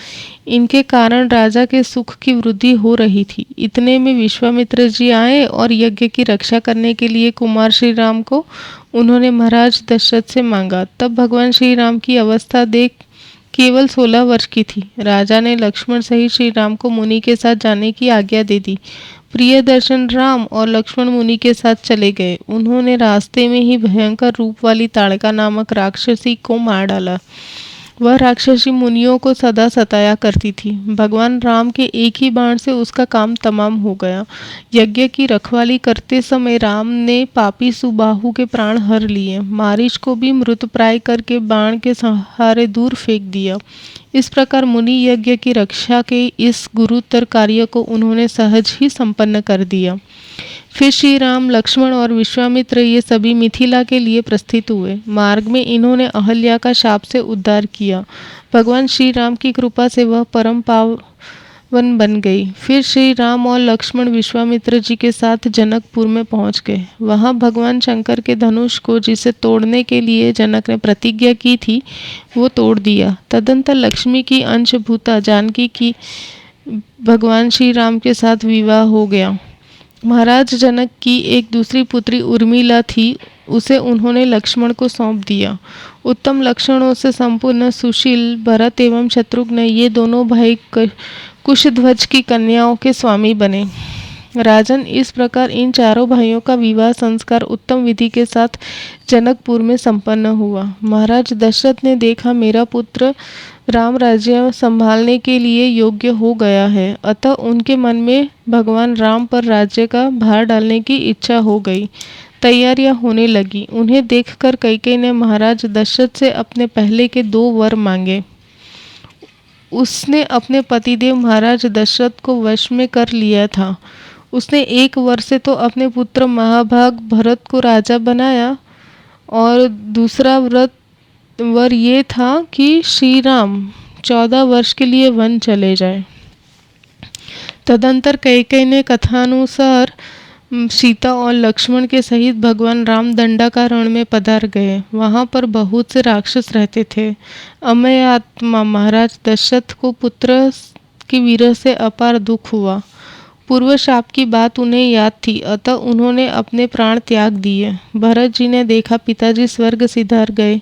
इनके कारण राजा के सुख की वृद्धि हो रही थी। इतने में विश्वामित्र जी आए और यज्ञ की रक्षा करने के लिए कुमार श्री राम को उन्होंने महाराज दशरथ से मांगा। तब भगवान श्री राम की अवस्था देख केवल 16 वर्ष की थी। राजा ने लक्ष्मण सहित श्री राम को मुनि के साथ जाने की आज्ञा दे दी। प्रिय दर्शन राम और लक्ष्मण मुनि के साथ चले गए। उन्होंने रास्ते में ही भयंकर रूप वाली ताड़का नामक राक्षसी को मार डाला। वह राक्षसी मुनियों को सदा सताया करती थी। भगवान राम के एक ही बाण से उसका काम तमाम हो गया। यज्ञ की रखवाली करते समय राम ने पापी सुबाहु के प्राण हर लिए। मारीच को भी मृतप्राय करके बाण के सहारे दूर फेंक दिया। इस प्रकार मुनि यज्ञ की रक्षा के इस गुरुतर कार्य को उन्होंने सहज ही संपन्न कर दिया। फिर श्री राम, लक्ष्मण और विश्वामित्र ये सभी मिथिला के लिए प्रस्थित हुए। मार्ग में इन्होंने अहल्या का शाप से उद्धार किया। भगवान श्री राम की कृपा से वह परम पावन बन गई। फिर श्री राम और लक्ष्मण विश्वामित्र जी के साथ जनकपुर में पहुंच गए। वहां भगवान शंकर के धनुष को जिसे तोड़ने के लिए जनक ने प्रतिज्ञा की थी वो तोड़ दिया। तदंतर लक्ष्मी की अंशभूता जानकी की भगवान श्री राम के साथ विवाह हो गया। महाराज जनक की एक दूसरी पुत्री उर्मिला थी, उसे उन्होंने लक्ष्मण को सौंप दिया। उत्तम लक्षणों से संपूर्ण सुशील भरत एवं शत्रुघ्न ये दोनों भाई कुशध्वज की कन्याओं के स्वामी बने। राजन, इस प्रकार इन चारों भाइयों का विवाह संस्कार उत्तम विधि के साथ जनकपुर में संपन्न हुआ। महाराज दशरथ ने देखा, मेरा पुत्र राम राज्य संभालने के लिए योग्य हो गया है, अतः उनके मन में भगवान राम पर राज्य का भार डालने की इच्छा हो गई। तैयारियां होने लगी। उन्हें देखकर कैकेयी ने महाराज दशरथ से अपने पहले के 2 वर मांगे। उसने अपने पतिदेव महाराज दशरथ को वश में कर लिया था। उसने एक वर से तो अपने पुत्र महाभाग भरत को राजा बनाया और दूसरा वर ये था कि श्री राम 14 वर्ष के लिए वन चले जाए। तदंतर कैकेयी ने कथानुसार सीता और लक्ष्मण के सहित भगवान राम दंडकारण्य में पधार गए। वहां पर बहुत से राक्षस रहते थे। अमय आत्मा महाराज दशरथ को पुत्र की विरह से अपार दुख हुआ। पूर्व शाप की बात उन्हें याद थी, अतः उन्होंने अपने प्राण त्याग दिए। भरत जी ने देखा पिताजी स्वर्ग सिधार गए,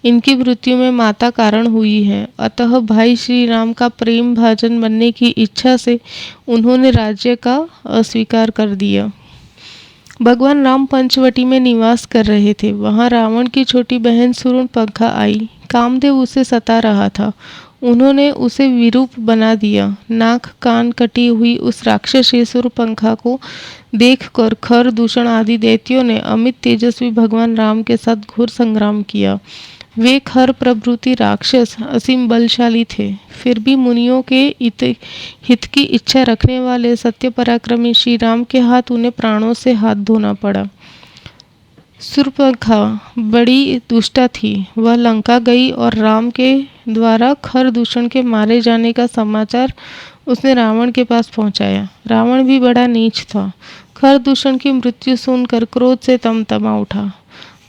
इनकी मृत्यु में माता कारण हुई है, अतः भाई श्री राम का प्रेम भाजन बनने की इच्छा से उन्होंने राज्य का अस्वीकार कर दिया। भगवान राम पंचवटी में निवास कर रहे थे। वहां रावण की छोटी बहन सूर्पणखा आई। कामदेव उसे सता रहा था। उन्होंने उसे विरूप बना दिया। नाक कान कटी हुई उस राक्षसी सूर्पणखा को देखकर खर दूषण आदि दैत्यों ने अमित तेजस्वी भगवान राम के साथ घोर संग्राम किया। वे खर प्रभृति राक्षस असीम बलशाली थे, फिर भी मुनियों के हित की इच्छा रखने वाले सत्य पराक्रमी श्री राम के हाथ उन्हें प्राणों से हाथ धोना पड़ा। सूर्पणखा बड़ी दुष्टा थी। वह लंका गई और राम के द्वारा खर दूषण के मारे जाने का समाचार उसने रावण के पास पहुंचाया। रावण भी बड़ा नीच था। खर दूषण की मृत्यु सुनकर क्रोध से तमतमा उठा।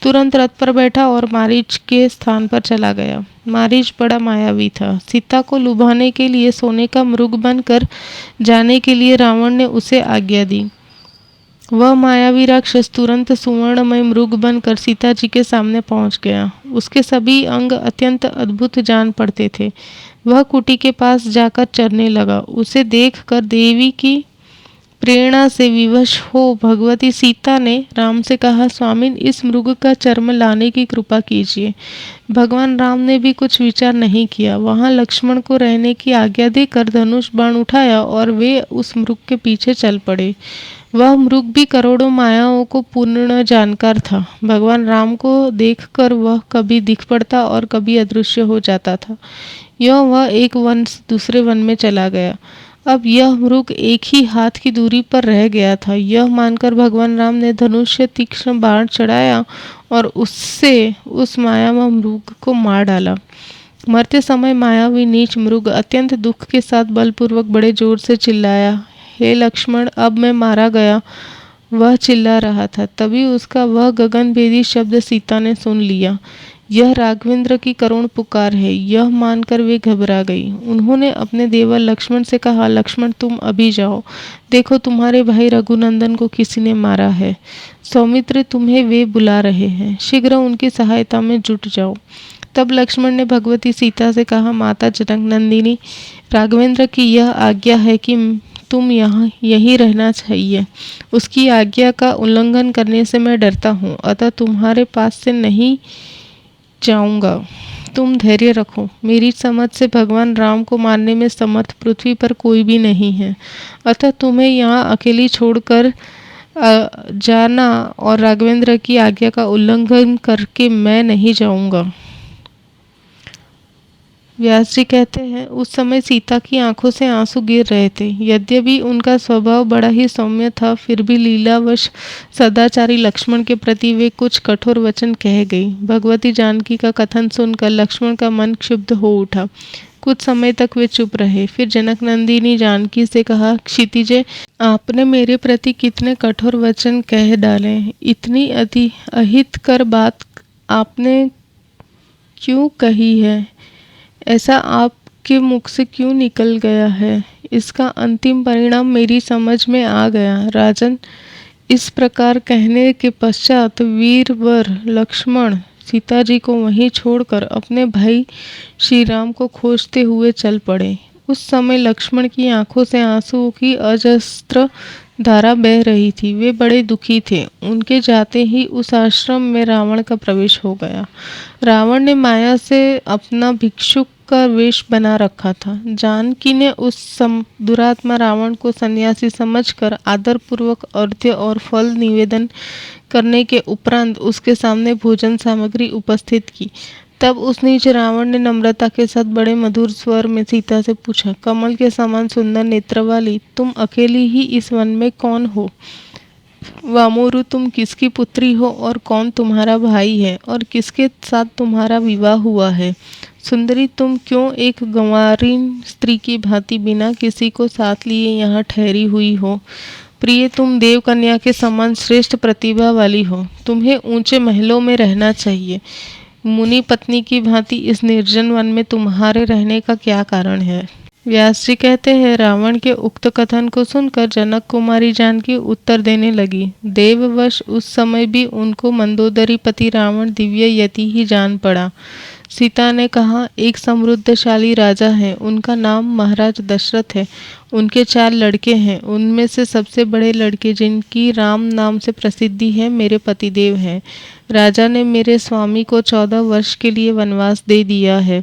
तुरंत रथ पर बैठा और मारीच के स्थान पर चला गया। मारीच बड़ा मायावी था। सीता को लुभाने के लिए सोने का मृग बनकर जाने के लिए रावण ने उसे आज्ञा दी। वह मायावी राक्षस तुरंत सुवर्णमय मृग बनकर सीता जी के सामने पहुंच गया। उसके सभी अंग अत्यंत अद्भुत जान पड़ते थे। वह कुटी के पास जाकर चरने लगा। उसे देखकर देवी की प्रेरणा से विवश हो भगवती सीता ने राम से कहा, स्वामिन इस मृग का चर्म लाने की कृपा कीजिए। भगवान राम ने भी कुछ विचार नहीं किया। वहां लक्ष्मण को रहने की आज्ञा देकर धनुष बाण उठाया और वे उस मृग के पीछे चल पड़े। वह मृग भी करोड़ों मायाओं को पूर्ण जानकार था। भगवान राम को देखकर वह कभी दिख पड़ता और कभी अदृश्य हो जाता था। वह एक वन से दूसरे वन में चला गया। अब यह मृग एक ही हाथ की दूरी पर रह गया था। यह मानकर भगवान राम ने धनुष से तीक्ष्ण बाण चढ़ाया और उससे उस मायावी मृग को मार डाला। मरते समय मायावी नीच मृग अत्यंत दुख के साथ बलपूर्वक बड़े जोर से चिल्लाया, हे लक्ष्मण, अब मैं मारा गया। वह चिल्ला रहा था। तभी उसका वह गगनभेदी शब्द सीता ने सुन लिया। यह राघवेंद्र की करुण पुकार है। यह मानकर वे घबरा गई। उन्होंने अपने देवर लक्ष्मण से कहा, लक्ष्मण तुम अभी जाओ, देखो तुम्हारे भाई रघुनंदन को किसी ने मारा है। सौमित्र तुम्हें वे बुला रहे हैं, शीघ्र उनकी सहायता में जुट जाओ। तब लक्ष्मण ने भगवती सीता से कहा, माता जनक नंदिनी, राघवेंद्र की यह आज्ञा है कि तुम यहीं रहना चाहिए। उसकी आज्ञा का उल्लंघन करने से मैं डरता हूँ, अतः तुम्हारे पास से नहीं जाऊंगा। तुम धैर्य रखो। मेरी समझ से भगवान राम को मारने में समर्थ पृथ्वी पर कोई भी नहीं है, अतः तुम्हें यहाँ अकेली छोड़कर जाना और राघवेंद्र की आज्ञा का उल्लंघन करके मैं नहीं जाऊंगा। व्यास जी कहते हैं, उस समय सीता की आंखों से आंसू गिर रहे थे। यद्यपि उनका स्वभाव बड़ा ही सौम्य था, फिर भी लीलावश सदाचारी लक्ष्मण के प्रति वे कुछ कठोर वचन कह गई। भगवती जानकी का कथन सुनकर लक्ष्मण का मन क्षुब्ध हो उठा। कुछ समय तक वे चुप रहे। फिर जनक नंदिनी जानकी से कहा, क्षितिजे, आपने मेरे प्रति कितने कठोर वचन कह डाले। इतनी अहितकर बात आपने क्यों कही है? ऐसा आपके मुख से क्यों निकल गया है? इसका अंतिम परिणाम मेरी समझ में आ गया। राजन, इस प्रकार कहने के पश्चात वीरवर लक्ष्मण सीता जी को वहीं छोड़कर अपने भाई श्री राम को खोजते हुए चल पड़े। उस समय लक्ष्मण की आंखों से आंसुओं की अजस्त्र धारा बह रही थी। वे बड़े दुखी थे। उनके जाते ही उस आश्रम में रावण का प्रवेश हो गया। रावण ने माया से अपना भिक्षुक का वेश बना रखा था। जानकी ने उस दुरात्मा रावण को सन्यासी समझकर आदरपूर्वक अर्घ्य और फल निवेदन करने के उपरांत उसके सामने भोजन सामग्री उपस्थित की। तब उस नीच रावण ने नम्रता के साथ बड़े मधुर स्वर में सीता से पूछा, कमल के समान सुंदर नेत्र वाली तुम अकेली ही इस वन में कौन हो? वामोरु, तुम किसकी पुत्री हो और कौन तुम्हारा भाई है और किसके साथ तुम्हारा विवाह हुआ है? सुंदरी, तुम क्यों एक गंवारीन स्त्री की भांति बिना किसी को साथ लिए यहाँ ठहरी हुई हो? प्रिय, तुम देव कन्या के समान श्रेष्ठ प्रतिभा वाली हो, तुम्हें ऊंचे महलों में रहना चाहिए। मुनि पत्नी की भांति इस निर्जन वन में तुम्हारे रहने का क्या कारण है? व्यास जी कहते हैं, रावण के उक्त कथन को सुनकर जनक कुमारी जानकी उत्तर देने लगी। देववश उस समय भी उनको मंदोदरी पति रावण दिव्य यति ही जान पड़ा। सीता ने कहा, एक समृद्धशाली राजा है, उनका नाम महाराज दशरथ है। उनके 4 लड़के हैं, उनमें से सबसे बड़े लड़के जिनकी राम नाम से प्रसिद्धि है, मेरे पतिदेव हैं। राजा ने मेरे स्वामी को 14 वर्ष के लिए वनवास दे दिया है।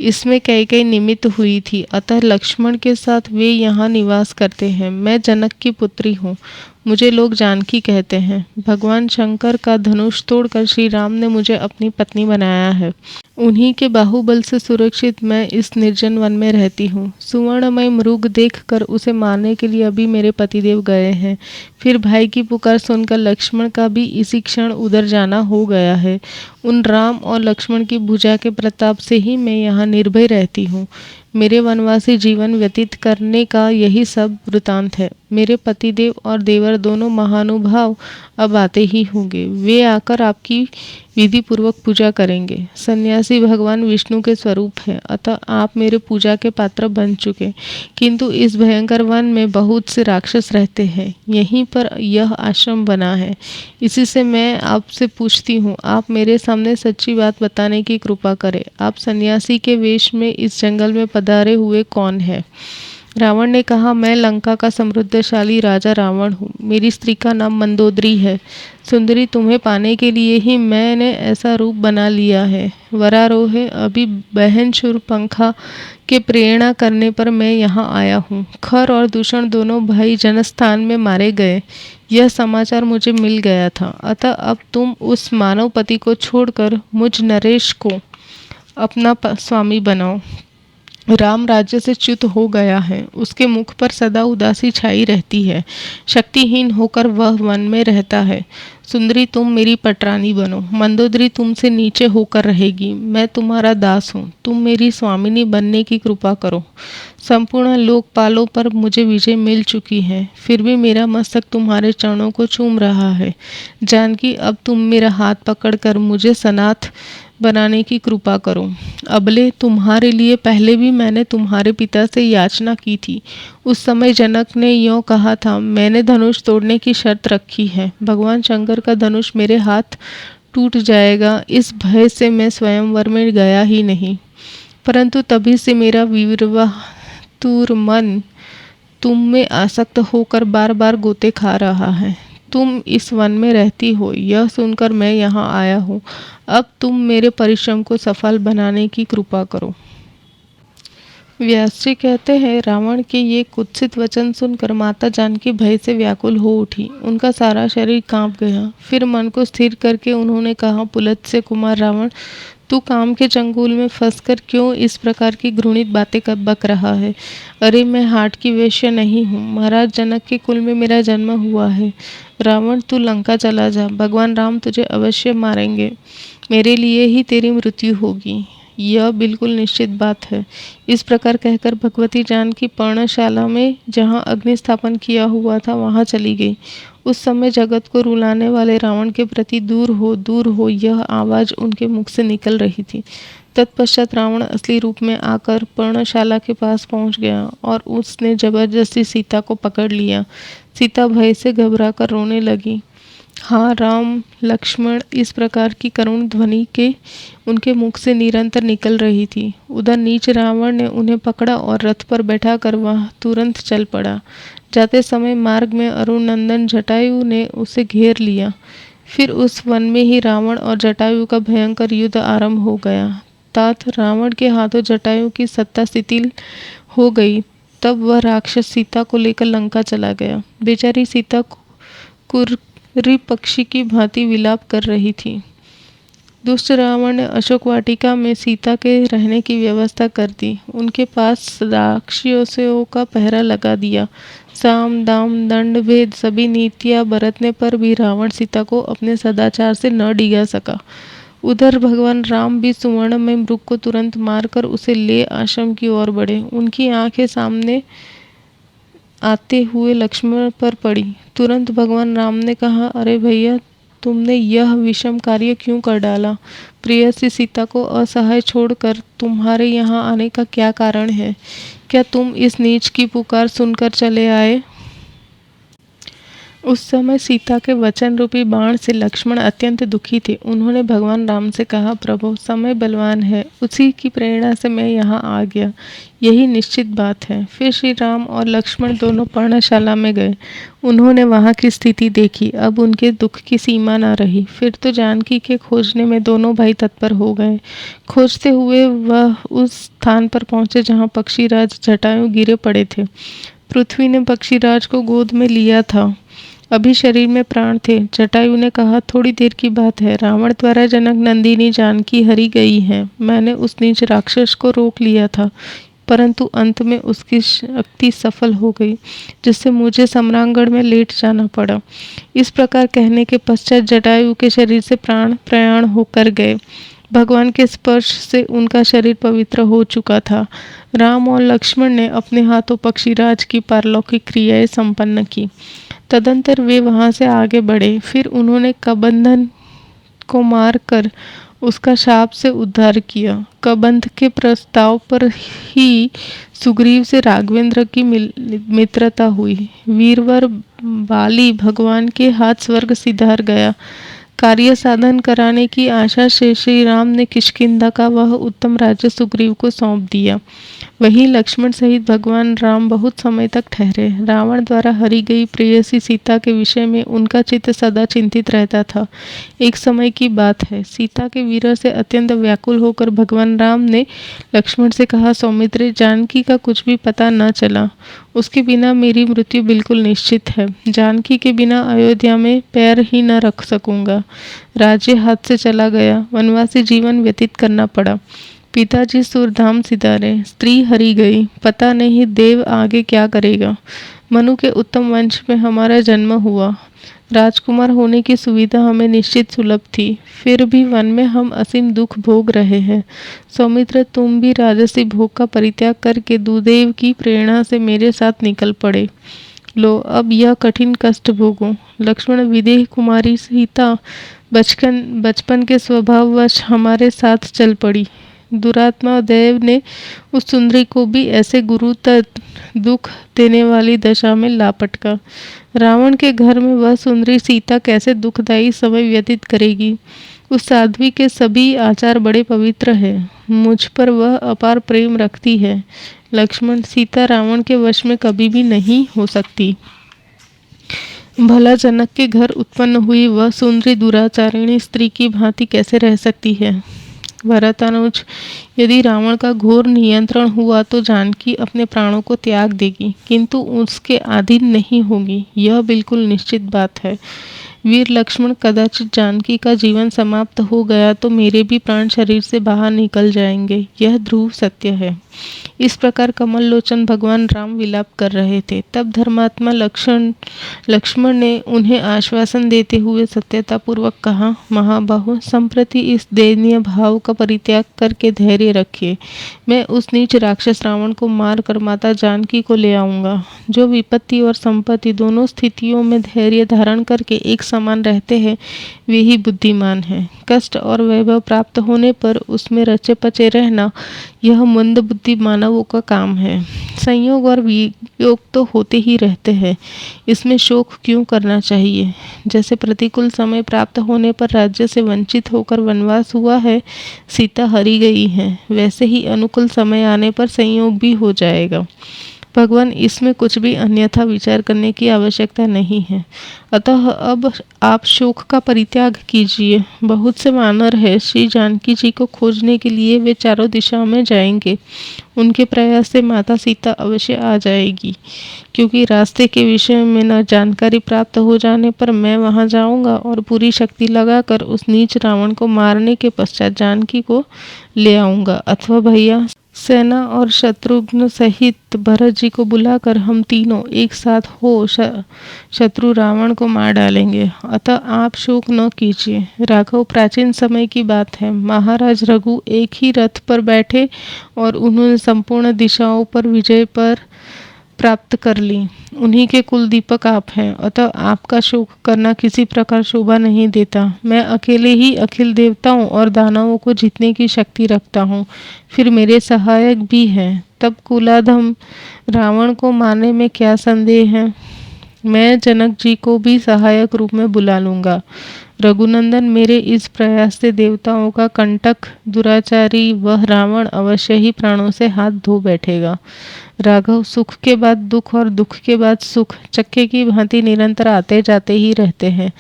इसमें कई निमित्त हुई थी, अतः लक्ष्मण के साथ वे यहाँ निवास करते हैं। मैं जनक की पुत्री हूँ, मुझे लोग जानकी कहते हैं। भगवान शंकर का धनुष तोड़कर श्री राम ने मुझे अपनी पत्नी बनाया है। उन्हीं के बाहुबल से सुरक्षित मैं इस निर्जन वन में रहती हूँ। सुवर्णमय मृग देखकर उसे मारने के लिए अभी मेरे पतिदेव गए हैं। फिर भाई की पुकार सुनकर लक्ष्मण का भी इसी क्षण उधर जाना हो गया है। उन राम और लक्ष्मण की भुजा के प्रताप से ही मैं यहाँ निर्भय रहती हूँ। मेरे वनवासी जीवन व्यतीत करने का यही सब वृतांत है। मेरे पतिदेव और देवर दोनों महानुभाव अब आते ही होंगे। वे आकर आपकी विधि पूर्वक पूजा करेंगे। सन्यासी भगवान विष्णु के स्वरूप है, अतः आप मेरे पूजा के पात्र बन चुके। किंतु इस भयंकर वन में बहुत से राक्षस रहते हैं। यहीं पर यह आश्रम बना है। इसी से मैं आपसे पूछती हूँ, आप मेरे सामने सच्ची बात बताने की कृपा करें। आप सन्यासी के वेश में इस जंगल में पधारे हुए कौन है? रावण ने कहा, मैं लंका का समृद्धशाली राजा रावण हूँ। मेरी स्त्री का नाम मंदोदरी है। सुंदरी, तुम्हें पाने के लिए ही मैंने ऐसा रूप बना लिया है। वरारोहे, अभी बहन शूर्पणखा के प्रेरणा करने पर मैं यहाँ आया हूँ। खर और दूषण दोनों भाई जनस्थान में मारे गए, यह समाचार मुझे मिल गया था। अतः अब तुम उस मानव पति को छोड़कर मुझ नरेश को अपना स्वामी बनाओ। राम राज्य से च्युत हो गया है, उसके मुख पर सदा उदासी छाई रहती है। शक्तिहीन होकर वह वन में रहता है। सुंदरी, तुम मेरी पटरानी बनो। मंदोदरी तुमसे नीचे होकर रहेगी। मैं तुम्हारा दास हूँ, तुम मेरी स्वामिनी बनने की कृपा करो। संपूर्ण लोकपालों पर मुझे विजय मिल चुकी है, फिर भी मेरा मस्तक तुम्हारे चरणों को चूम रहा है। जानकी, अब तुम मेरा हाथ पकड़कर मुझे सनाथ बनाने की कृपा करो। अबले तुम्हारे लिए पहले भी मैंने तुम्हारे पिता से याचना की थी। उस समय जनक ने यों कहा था, मैंने धनुष तोड़ने की शर्त रखी है। भगवान शंकर का धनुष मेरे हाथ टूट जाएगा, इस भय से मैं स्वयंवर में गया ही नहीं। परंतु तभी से मेरा विवाहतुर मन तुम में आसक्त होकर बार बार गोते खा रहा है। तुम इस वन में रहती हो, यह सुनकर मैं यहाँ आया हूँ। अब तुम मेरे परिश्रम को सफल बनाने की कृपा करो। व्यास जी कहते हैं, रावण के ये कुत्सित वचन सुनकर माता जानकी भय से व्याकुल हो उठी। उनका सारा शरीर कांप गया। फिर मन को स्थिर करके उन्होंने कहा, पुलत्स्य कुमार रावण, तू काम के चंगुल में फंसकर क्यों इस प्रकार की घृणित बातें बक रहा है? अरे, मैं हाट की वेश्या नहीं हूँ। महाराज जनक के कुल में मेरा जन्म हुआ है। रावण, तू लंका चला जा, भगवान राम तुझे अवश्य मारेंगे। मेरे लिए ही तेरी मृत्यु होगी, यह बिल्कुल निश्चित बात है। इस प्रकार कहकर भगवती जानकी पर्णशाला में जहाँ अग्नि स्थापन किया हुआ था वहाँ चली गई। उस समय जगत को रुलाने वाले रावण के प्रति दूर हो यह आवाज़ उनके मुख से निकल रही थी। तत्पश्चात रावण असली रूप में आकर पर्णशाला के पास पहुंच गया और उसने जबरदस्ती सीता को पकड़ लिया। सीता भय से घबराकर रोने लगी। हाँ राम, लक्ष्मण, इस प्रकार की करुण ध्वनि के उनके मुख से निरंतर निकल रही थी। उधर नीच रावण ने उन्हें पकड़ा और रथ पर बैठाकर वह तुरंत चल पड़ा। जाते समय मार्ग में अरुण नंदन जटायु ने उसे घेर लिया। फिर उस वन में ही रावण और जटायु का भयंकर युद्ध आरंभ हो गया। तात रावण के हाथों जटायु की सत्ता शिथिल हो गई। तब वह राक्षस सीता को लेकर लंका चला गया। बेचारी सीता कुर्री पक्षी की भांति विलाप कर रही थी। दुष्ट रावण ने अशोक वाटिका में सीता के रहने की व्यवस्था कर दी। उनके पास राक्षसों का पहरा लगा दिया। साम दाम दंड भेद सभी नीतियां बरतने पर भी रावण सीता को अपने सदाचार से न डिगा सका। उधर भगवान राम भी सुवर्ण में मृग को तुरंत मारकर उसे ले आश्रम की ओर बढ़े। उनकी आंखें सामने आते हुए लक्ष्मण पर पड़ी। तुरंत भगवान राम ने कहा, अरे भैया, तुमने यह विषम कार्य क्यों कर डाला? प्रेयसी सीता को असहाय छोड़कर तुम्हारे यहाँ आने का क्या कारण है? क्या तुम इस नीच की पुकार सुनकर चले आए? उस समय सीता के वचन रूपी बाण से लक्ष्मण अत्यंत दुखी थे। उन्होंने भगवान राम से कहा, प्रभु, समय बलवान है, उसी की प्रेरणा से मैं यहाँ आ गया, यही निश्चित बात है। फिर श्री राम और लक्ष्मण दोनों पर्णशाला में गए। उन्होंने वहाँ की स्थिति देखी। अब उनके दुख की सीमा न रही। फिर तो जानकी के खोजने में दोनों भाई तत्पर हो गए। खोजते हुए वह उस स्थान पर पहुँचे जहाँ पक्षीराज जटायु गिरे पड़े थे। पृथ्वी ने पक्षीराज को गोद में लिया था। अभी शरीर में प्राण थे। जटायु ने कहा, थोड़ी देर की बात है, रावण द्वारा जनक नंदिनी जानकी हरी गई है। मैंने उस नीच राक्षस को रोक लिया था, परंतु अंत में उसकी शक्ति सफल हो गई, जिससे मुझे सम्रांगण में लेट जाना पड़ा। इस प्रकार कहने के पश्चात जटायु के शरीर से प्राण प्रयाण होकर गए। भगवान के स्पर्श से उनका शरीर पवित्र हो चुका था। राम और लक्ष्मण ने अपने हाथों पक्षीराज की पारलौकिक क्रियाएं संपन्न की। तदंतर वे वहां से आगे बढ़े। फिर उन्होंने कबंधन को मारकर उसका शाप से उद्धार किया। कबंध के प्रस्ताव पर ही सुग्रीव से राघवेंद्र की मित्रता हुई। वीरवर बाली भगवान के हाथ स्वर्ग सिधार गया। कार्य साधन कराने की आशा से श्री राम ने किष्किंधा का वह उत्तम राज्य सुग्रीव को सौंप दिया। वहीं लक्ष्मण सहित भगवान राम बहुत समय तक ठहरे। रावण द्वारा हरी गई प्रेयसी सीता के विषय में उनका चित्त सदा चिंतित रहता था। एक समय की बात है, सीता के विरह से अत्यंत व्याकुल होकर भगवान राम ने लक्ष्मण से कहा, सौमित्रे, जानकी का कुछ भी पता न चला। उसके बिना मेरी मृत्यु बिल्कुल निश्चित है। जानकी के बिना अयोध्या में पैर ही न रख सकूंगा। राज्य हाथ से चला गया, वनवासी जीवन व्यतीत करना पड़ा। पिताजी सूरधाम सिधारे, स्त्री हरी गई, पता नहीं देव आगे क्या करेगा। मनु के उत्तम वंश में हमारा जन्म हुआ। राजकुमार होने की सुविधा हमें निश्चित सुलभ थी, फिर भी वन में हम असीम दुख भोग रहे हैं। सौमित्र, तुम भी राजसी भोग का परित्याग करके दुर्देव की प्रेरणा से मेरे साथ निकल पड़े। लो, अब यह कठिन कष्ट भोगो। लक्ष्मण, विदेह कुमारी सीता बचपन के स्वभाववश हमारे साथ चल पड़ी। दुरात्मा देव ने उस सुंदरी को भी ऐसे गुरुतर दुख देने वाली दशा में लापटका। रावण के घर में वह सुंदरी सीता कैसे दुखदायी समय व्यतीत करेगी। उस साध्वी के सभी आचार बड़े पवित्र हैं। मुझ पर वह अपार प्रेम रखती है। लक्ष्मण, सीता रावण के वश में कभी भी नहीं हो सकती। भला जनक के घर उत्पन्न हुई वह सुंदरी दुराचारिणी स्त्री की भांति कैसे रह सकती है? भरतनुज, यदि रावण का घोर नियंत्रण हुआ तो जानकी अपने प्राणों को त्याग देगी, किंतु उसके अधीन नहीं होगी, यह बिल्कुल निश्चित बात है। वीर लक्ष्मण, कदाचित जानकी का जीवन समाप्त हो गया तो मेरे भी प्राण शरीर से बाहर निकल जाएंगे, यह ध्रुव सत्य है। इस प्रकार कमल लोचन भगवान राम विलाप कर रहे थे। तब धर्मात्मा लक्ष्मण ने उन्हें आश्वासन देते हुए सत्यतापूर्वक कहा, महाबाहु, संप्रति इस दयनीय भाव का परित्याग करके धैर्य रखिए। मैं उस नीच राक्षस रावण को मार कर माता जानकी को ले आऊंगा। जो विपत्ति और संपत्ति दोनों स्थितियों में धैर्य धारण करके एक समान रहते हैं, वे ही बुद्धिमान हैं। कष्ट और वैभव प्राप्त होने पर उसमें रचे पचे रहना, यह मंद बुद्धि मानवों का काम है। संयोग और वियोग तो होते ही रहते हैं, इसमें शोक क्यों करना चाहिए। जैसे प्रतिकूल समय प्राप्त होने पर राज्य से वंचित होकर वनवास हुआ है, सीता हरी गई है, वैसे ही अनुकूल समय आने पर संयोग भी हो जाएगा। भगवान, इसमें कुछ भी अन्यथा विचार करने की आवश्यकता नहीं है। अतः अब आप शोक का परित्याग कीजिए। बहुत से वानर है, श्री जानकी जी को खोजने के लिए वे चारों दिशाओं में जाएंगे। उनके प्रयास से माता सीता अवश्य आ जाएगी, क्योंकि रास्ते के विषय में न जानकारी प्राप्त हो जाने पर मैं वहां जाऊंगा और पूरी शक्ति लगाकर उस नीच रावण को मारने के पश्चात जानकी को ले आऊंगा। अथवा भैया, सेना और शत्रुघ्न सहित भरत जी को बुलाकर हम तीनों एक साथ हो शत्रु रावण को मार डालेंगे। अतः आप शोक न कीजिए। राघव, प्राचीन समय की बात है, महाराज रघु एक ही रथ पर बैठे और उन्होंने संपूर्ण दिशाओं पर विजय पर प्राप्त कर ली। उन्हीं के कुल दीपक आप हैं, अतः आपका शोक करना किसी प्रकार शोभा नहीं देता। मैं अकेले ही अखिल देवताओं और दानवों को जीतने की शक्ति रखता हूँ, फिर मेरे सहायक भी हैं। तब कुलाधम रावण को मारने में क्या संदेह है। मैं जनक जी को भी सहायक रूप में बुला लूंगा। रघुनंदन, मेरे इस प्रयास से देवताओं का कंटक दुराचारी वह रावण अवश्य ही प्राणों से हाथ धो बैठेगा। राघव, सुख के बाद दुख और दुख के बाद सुख चक्के की भांति निरंतर आते जाते ही रहते हैं।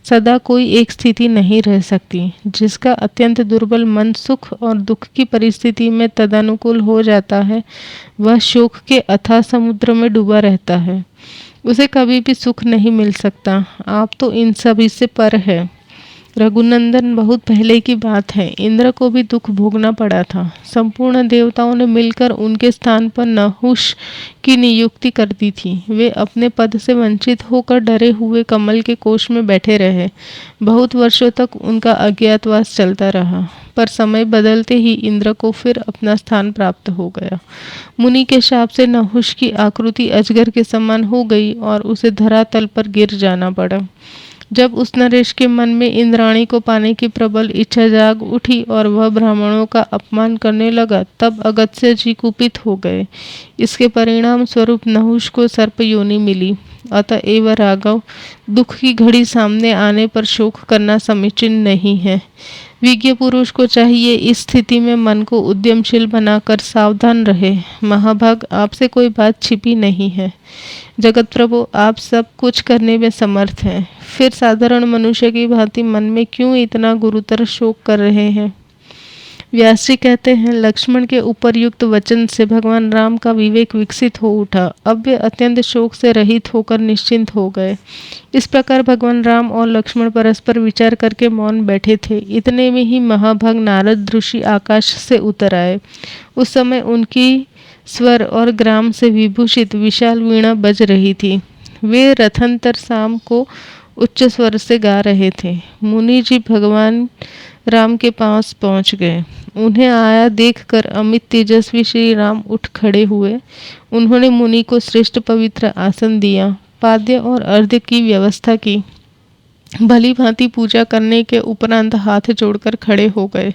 सदा कोई एक स्थिति नहीं रह सकती। जिसका अत्यंत दुर्बल मन सुख और दुख की परिस्थिति में तदनुकूल हो जाता है, वह शोक के अथाह समुद्र में डूबा रहता है। उसे कभी भी सुख नहीं मिल सकता। आप तो इन सभी से पर है। रघुनंदन, बहुत पहले की बात है, इंद्र को भी दुख भोगना पड़ा था। संपूर्ण देवताओं ने मिलकर उनके स्थान पर नहुष की नियुक्ति कर दी थी। वे अपने पद से वंचित होकर डरे हुए कमल के कोष में बैठे रहे। बहुत वर्षों तक उनका अज्ञातवास चलता रहा, पर समय बदलते ही इंद्र को फिर अपना स्थान प्राप्त हो गया। मुनि के शाप से नहुष की आकृति अजगर के समान हो गई और उसे धरातल पर गिर जाना पड़ा। जब उस नरेश के मन में इंद्राणी को पाने की प्रबल इच्छा जाग उठी और वह ब्राह्मणों का अपमान करने लगा, तब अगस्त्य जी कुपित हो गए। इसके परिणाम स्वरूप नहुष को सर्प योनि मिली। अतएव राघव, दुख की घड़ी सामने आने पर शोक करना समीचीन नहीं है। विज्ञ पुरुष को चाहिए इस स्थिति में मन को उद्यमशील बनाकर सावधान रहे। महाभाग, आपसे कोई बात छिपी नहीं है। जगत प्रभु, आप सब कुछ करने में समर्थ हैं, फिर साधारण मनुष्य की भांति मन में क्यों इतना गुरुतर शोक कर रहे हैं। व्यास जी कहते हैं, लक्ष्मण के उपरयुक्त वचन से भगवान राम का विवेक विकसित हो उठा। अब वे अत्यंत शोक से रहित होकर निश्चिंत हो गए। इस प्रकार भगवान राम और लक्ष्मण परस्पर विचार करके मौन बैठे थे। इतने में ही महाभाग नारद ऋषि आकाश से उतर आए। उस समय उनकी स्वर और ग्राम से विभूषित विशाल वीणा बज रही थी। वे रथंतर शाम को उच्च स्वर से गा रहे थे। मुनि जी भगवान राम के पास पहुंच गए। उन्हें आया देखकर अमित तेजस्वी श्री राम उठ खड़े हुए। उन्होंने मुनि को श्रेष्ठ पवित्र आसन दिया, पाद्य और अर्घ्य की व्यवस्था की। भली भांति पूजा करने के उपरांत हाथ जोड़कर खड़े हो गए।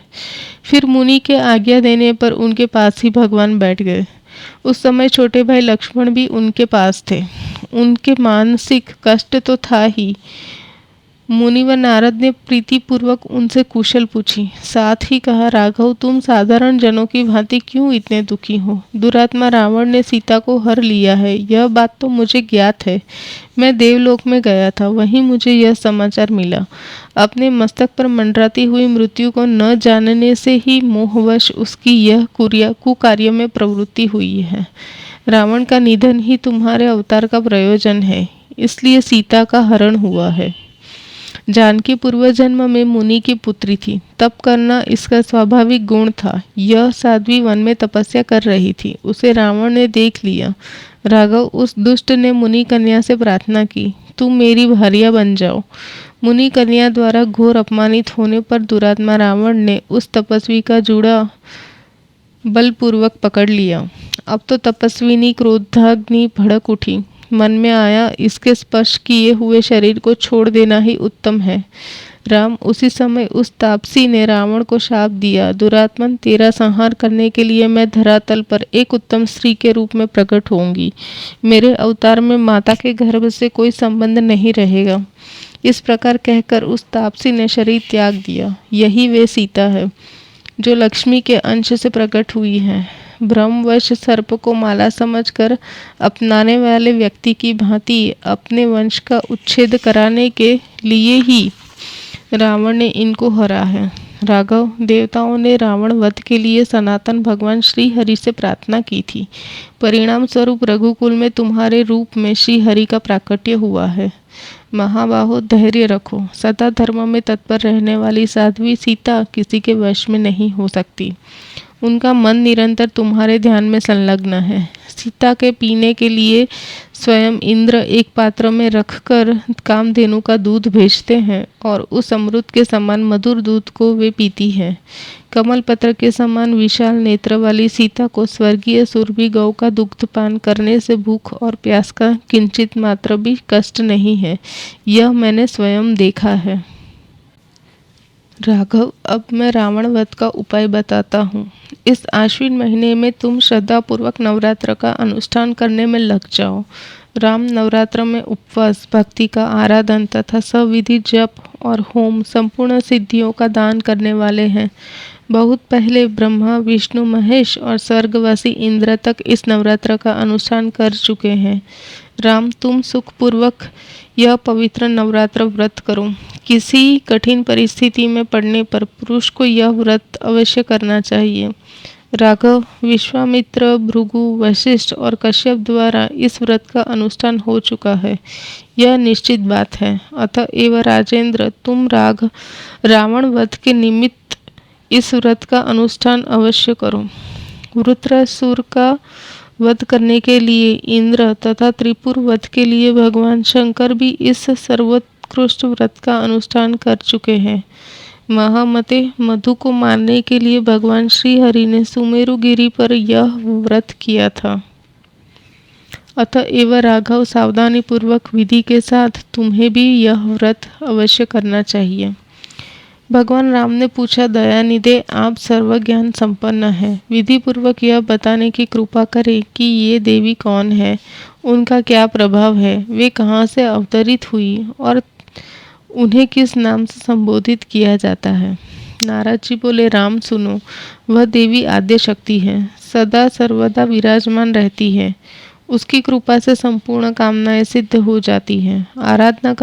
फिर मुनि के आज्ञा देने पर उनके पास ही भगवान बैठ गए। उस समय छोटे भाई लक्ष्मण भी उनके पास थे। उनके मानसिक कष्ट तो था ही। मुनि व नारद ने प्रीतिपूर्वक उनसे कुशल पूछी, साथ ही कहा, राघव, तुम साधारण जनों की भांति क्यों इतने दुखी हो। दुरात्मा रावण ने सीता को हर लिया है, यह बात तो मुझे ज्ञात है। मैं देवलोक में गया था, वहीं मुझे यह समाचार मिला। अपने मस्तक पर मंडराती हुई मृत्यु को न जानने से ही मोहवश उसकी यह कुकार्य में प्रवृत्ति हुई है। रावण का निधन ही तुम्हारे अवतार का प्रयोजन है, इसलिए सीता का हरण हुआ है। जानकी पूर्व जन्म में मुनि की पुत्री थी। तप करना इसका स्वाभाविक गुण था। यह साध्वी वन में तपस्या कर रही थी। उसे रावण ने देख लिया। राघव, उस दुष्ट ने मुनि कन्या से प्रार्थना की, तुम मेरी भार्या बन जाओ। मुनि कन्या द्वारा घोर अपमानित होने पर दुरात्मा रावण ने उस तपस्वी का जूड़ा बलपूर्वक पकड़ लिया। अब तो तपस्विनी क्रोधाग्नि भड़क उठी। मन में आया, इसके स्पर्श किए हुए शरीर को छोड़ देना ही उत्तम है। राम, उसी समय उस तापसी ने रावण को शाप दिया, दुरात्मन, तेरा संहार करने के लिए मैं धरातल पर एक उत्तम स्त्री के रूप में प्रकट होंगी। मेरे अवतार में माता के गर्भ से कोई संबंध नहीं रहेगा। इस प्रकार कहकर उस तापसी ने शरीर त्याग दिया। यही वे सीता है जो लक्ष्मी के अंश से प्रकट हुई है। ब्रह्मवश सर्प को माला समझकर अपनाने वाले व्यक्ति की भांति अपने वंश का उच्छेद कराने के लिए ही रावण ने इनको हरा है। राघव, देवताओं ने रावण वध के लिए सनातन भगवान श्री हरि से प्रार्थना की थी। परिणाम स्वरूप रघुकुल में तुम्हारे रूप में श्री हरि का प्राकट्य हुआ है। महाबाहो, धैर्य रखो। सदा धर्म में तत्पर रहने वाली साध्वी सीता किसी के वश में नहीं हो सकती। उनका मन निरंतर तुम्हारे ध्यान में संलग्न है। सीता के पीने के लिए स्वयं इंद्र एक पात्र में रखकर कामधेनु का दूध भेजते हैं और उस अमृत के समान मधुर दूध को वे पीती है। कमल पत्र के समान विशाल नेत्र वाली सीता को स्वर्गीय सुरभि गौ का दुग्धपान करने से भूख और प्यास का किंचित मात्र भी कष्ट नहीं है। यह मैंने स्वयं देखा है। राघव, अब मैं रावण वध का उपाय बताता हूँ। इस आश्विन महीने में तुम श्रद्धापूर्वक नवरात्र का अनुष्ठान करने में लग जाओ। राम नवरात्र में उपवास, भक्ति का आराधन तथा सविधि जप और होम संपूर्ण सिद्धियों का दान करने वाले हैं। बहुत पहले ब्रह्मा, विष्णु, महेश और स्वर्गवासी इंद्र तक इस नवरात्र का अनुष्ठान कर चुके हैं। राम, तुम सुखपूर्वक यह पवित्र नवरात्र व्रत करो। किसी कठिन परिस्थिति में पड़ने पर पुरुष को यह व्रत अवश्य करना चाहिए। राघव, विश्वामित्र, भृगु, वशिष्ठ और कश्यप द्वारा इस व्रत का अनुष्ठान हो चुका है, यह निश्चित बात है। अतएव राजेंद्र, तुम रावण वध के निमित्त इस व्रत का अनुष्ठान अवश्य करो। वृत्रासुर का वध करने के लिए इंद्र तथा त्रिपुर वध के लिए भगवान शंकर भी इस सर्वोत्कृष्ट व्रत का अनुष्ठान कर चुके हैं। महामते, मधु को मारने के लिए भगवान श्री हरि ने सुमेरु गिरी पर यह व्रत किया था। अतएव राघव, सावधानी पूर्वक विधि के साथ तुम्हें भी यह व्रत अवश्य करना चाहिए। भगवान राम ने पूछा, दयानिधे, आप सर्वज्ञान संपन्न हैं, विधि पूर्वक यह बताने की कृपा करें कि ये देवी कौन है, उनका क्या प्रभाव है, वे कहाँ से अवतरित हुई और उन्हें किस नाम से संबोधित किया जाता है। नारद जी बोले, राम सुनो, वह देवी आद्य शक्ति है, सदा सर्वदा विराजमान रहती है। उसकी कृपा से संपूर्ण कामनाएं सिद्ध हो जाती हैं। आराधना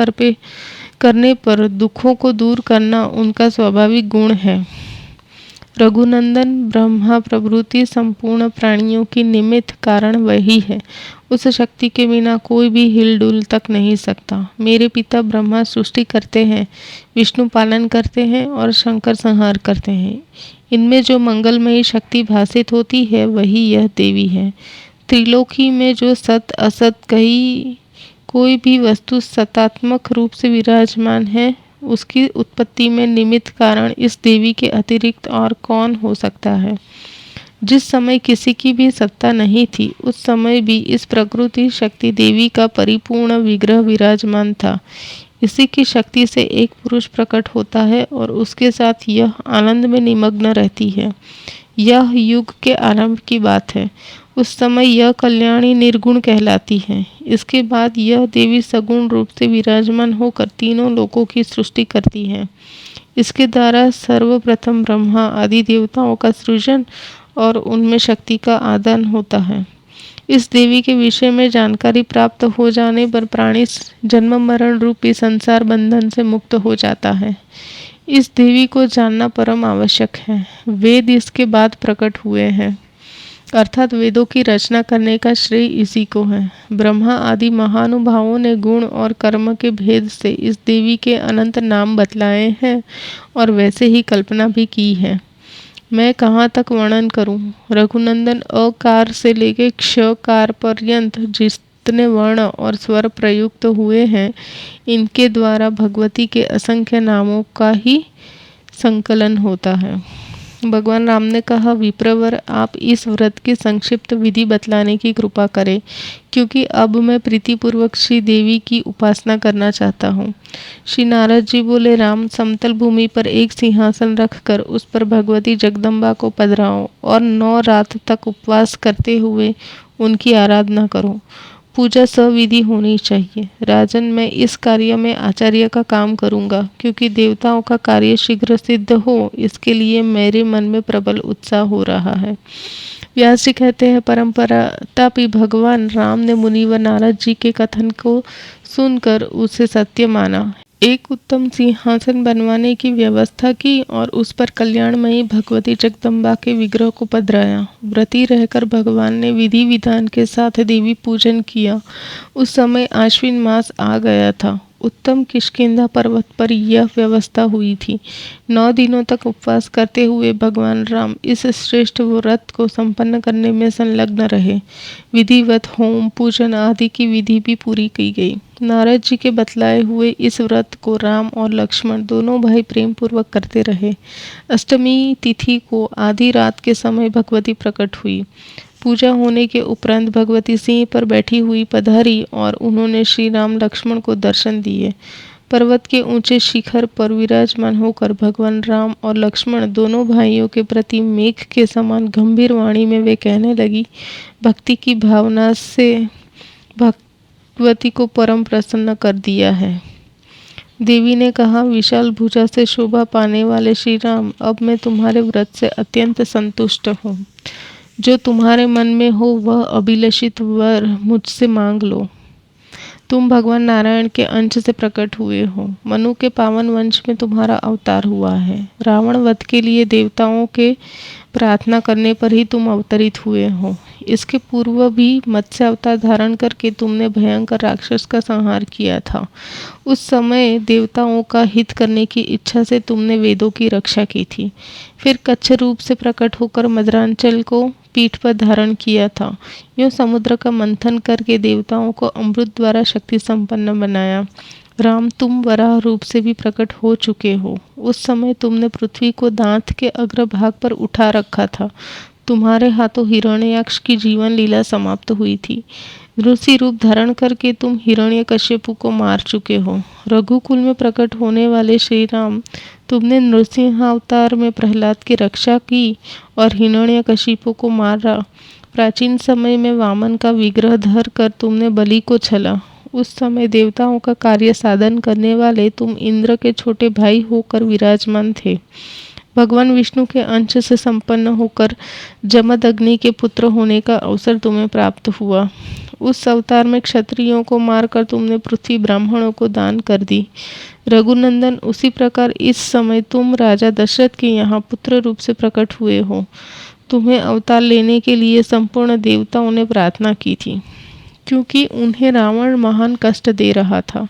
करने पर दुखों को दूर करना उनका स्वाभाविक गुण है। रघुनंदन, ब्रह्मा प्रभृति संपूर्ण प्राणियों की निमित्त कारण वही है। उस शक्ति के बिना कोई भी हिलडुल तक नहीं सकता। मेरे पिता ब्रह्मा सृष्टि करते हैं, विष्णु पालन करते हैं और शंकर संहार करते हैं। इनमें जो मंगलमयी शक्ति भासित होती है वही यह देवी है। त्रिलोकी में जो सत असत कही कोई भी वस्तु सतात्मक रूप से विराजमान है, उसकी उत्पत्ति में निमित्त कारण इस देवी के अतिरिक्त और कौन हो सकता है। जिस समय किसी की भी सत्ता नहीं थी, उस समय भी इस प्रकृति शक्ति देवी का परिपूर्ण विग्रह विराजमान था। इसी की शक्ति से एक पुरुष प्रकट होता है और उसके साथ यह आनंद में निमग्न रहती है। यह युग के आरंभ की बात है। उस समय यह कल्याणी निर्गुण कहलाती है। इसके बाद यह देवी सगुण रूप से विराजमान होकर तीनों लोकों की सृष्टि करती है। इसके द्वारा सर्वप्रथम ब्रह्मा आदि देवताओं का सृजन और उनमें शक्ति का आदान होता है। इस देवी के विषय में जानकारी प्राप्त हो जाने पर प्राणी जन्म मरण रूपी संसार बंधन से मुक्त हो जाता है। इस देवी को जानना परम आवश्यक है। वेद इसके बाद प्रकट हुए हैं, अर्थात वेदों की रचना करने का श्रेय इसी को है। ब्रह्मा आदि महानुभावों ने गुण और कर्म के भेद से इस देवी के अनंत नाम बतलाए हैं और वैसे ही कल्पना भी की है। मैं कहाँ तक वर्णन करूं। रघुनंदन, अकार से लेकर क्षकार पर्यंत जितने वर्ण और स्वर प्रयुक्त हुए हैं, इनके द्वारा भगवती के असंख्य नामों का ही संकलन होता है। भगवान राम ने कहा, विप्रवर, आप इस व्रत की संक्षिप्त विधि बतलाने की कृपा करें, क्योंकि अब मैं प्रीतिपूर्वक श्री देवी की उपासना करना चाहता हूँ। श्री नारद जी बोले, राम, समतल भूमि पर एक सिंहासन रखकर उस पर भगवती जगदम्बा को पधराओ और 9 रात तक उपवास करते हुए उनकी आराधना करो। पूजा सविधि होनी चाहिए। राजन, मैं इस कार्य में आचार्य का काम करूंगा, क्योंकि देवताओं का कार्य शीघ्र सिद्ध हो, इसके लिए मेरे मन में प्रबल उत्साह हो रहा है। व्यास जी कहते हैं, परंपरातापी भगवान राम ने मुनिवर नारद जी के कथन को सुनकर उसे सत्य माना। एक उत्तम सिंहासन बनवाने की व्यवस्था की और उस पर कल्याणमयी भगवती जगदम्बा के विग्रह को पधराया। व्रती रहकर भगवान ने विधि विधान के साथ देवी पूजन किया। उस समय आश्विन मास आ गया था। उत्तम किष्किंधा पर्वत पर यह व्यवस्था हुई थी। 9 दिनों तक उपवास करते हुए भगवान राम इस श्रेष्ठ व्रत को संपन्न करने में संलग्न रहे। विधिवत होम पूजन आदि की विधि भी पूरी की गई। नारद जी के बतलाए हुए इस व्रत को राम और लक्ष्मण दोनों भाई प्रेम पूर्वक करते रहे। अष्टमी तिथि को आधी रात के समय भगवती प्रकट हुई। पूजा होने के उपरांत भगवती सिंह पर बैठी हुई पधारी और उन्होंने श्री राम लक्ष्मण को दर्शन दिए। पर्वत के ऊंचे शिखर पर विराजमान होकर भगवान राम और लक्ष्मण दोनों भाइयों के प्रति मेघ के समान गंभीर वाणी में वे कहने लगी, भक्ति की भावना से भगवती को परम प्रसन्न कर दिया है। देवी ने कहा, विशाल भुजा से शोभा पाने वाले श्री राम, अब मैं तुम्हारे व्रत से अत्यंत संतुष्ट हूँ। जो तुम्हारे मन में हो वह अभिलषित वर मुझसे मांग लो। तुम भगवान नारायण के अंश से प्रकट हुए हो। मनु के पावन वंश में तुम्हारा अवतार हुआ है। रावण वध के लिए देवताओं के प्रार्थना करने पर ही तुम अवतरित हुए हो। इसके पूर्व भी मत्स्य अवतार धारण करके तुमने भयंकर राक्षस का संहार किया था। उस समय देवताओं का हित करने की इच्छा से तुमने वेदों की रक्षा की थी। फिर कच्छ रूप से प्रकट होकर मदरांचल को पीठ पर धारण किया था। यूँ समुद्र का मंथन करके देवताओं को अमृत द्वारा शक्ति संपन्न बनाया। राम, तुम वराह रूप से भी प्रकट हो चुके हो। उस समय तुमने पृथ्वी को दांत के अग्रभाग पर उठा रखा था। तुम्हारे हाथों हिरण्याक्ष की जीवन लीला समाप्त हुई थी। ऋषि रूप धारण करके तुम हिरण्यकश्यपु को मार चुके हो। रघुकुल में प्रकट होने वाले श्री राम, तुमने नृसिंहावतार में प्रहलाद की रक्षा की और हिरण्यकशिपु को मारा। प्राचीन समय में वामन का विग्रह धर कर तुमने बलि को छला। उस समय देवताओं का कार्य साधन करने वाले तुम इंद्र के छोटे भाई होकर विराजमान थे। भगवान विष्णु के अंश से संपन्न होकर जमदग्नि के पुत्र होने का अवसर तुम्हें प्राप्त हुआ। उस अवतार में क्षत्रियों को मारकर तुमने पृथ्वी ब्राह्मणों को दान कर दी। रघुनंदन, उसी प्रकार इस समय तुम राजा दशरथ के यहाँ पुत्र रूप से प्रकट हुए हो। तुम्हें अवतार लेने के लिए संपूर्ण देवताओं ने प्रार्थना की थी, क्योंकि उन्हें रावण महान कष्ट दे रहा था।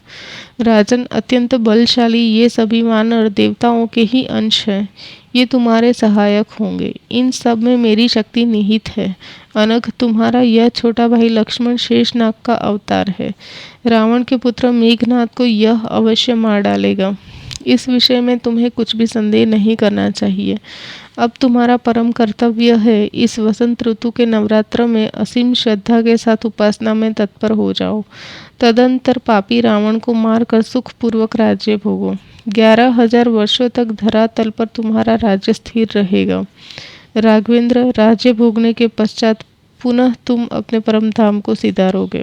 राजन, अत्यंत बलशाली ये सभी वानर देवताओं के ही अंश हैं। ये तुम्हारे सहायक होंगे। इन सब में मेरी शक्ति निहित है। अनघ, तुम्हारा यह छोटा भाई लक्ष्मण शेषनाग का अवतार है। रावण के पुत्र मेघनाद को यह अवश्य मार डालेगा। इस विषय में तुम्हें कुछ भी संदेह नहीं करना चाहिए। अब तुम्हारा परम कर्तव्य है, इस वसंत ऋतु के नवरात्र में असीम श्रद्धा के साथ उपासना में तत्पर हो जाओ। तदंतर पापी रावण को मारकर सुखपूर्वक राज्य भोगो। 11,000 वर्षों तक धरातल पर तुम्हारा राज्य स्थिर रहेगा। राघवेंद्र, राज्य भोगने के पश्चात पुनः तुम अपने परम धाम को सिधारोगे।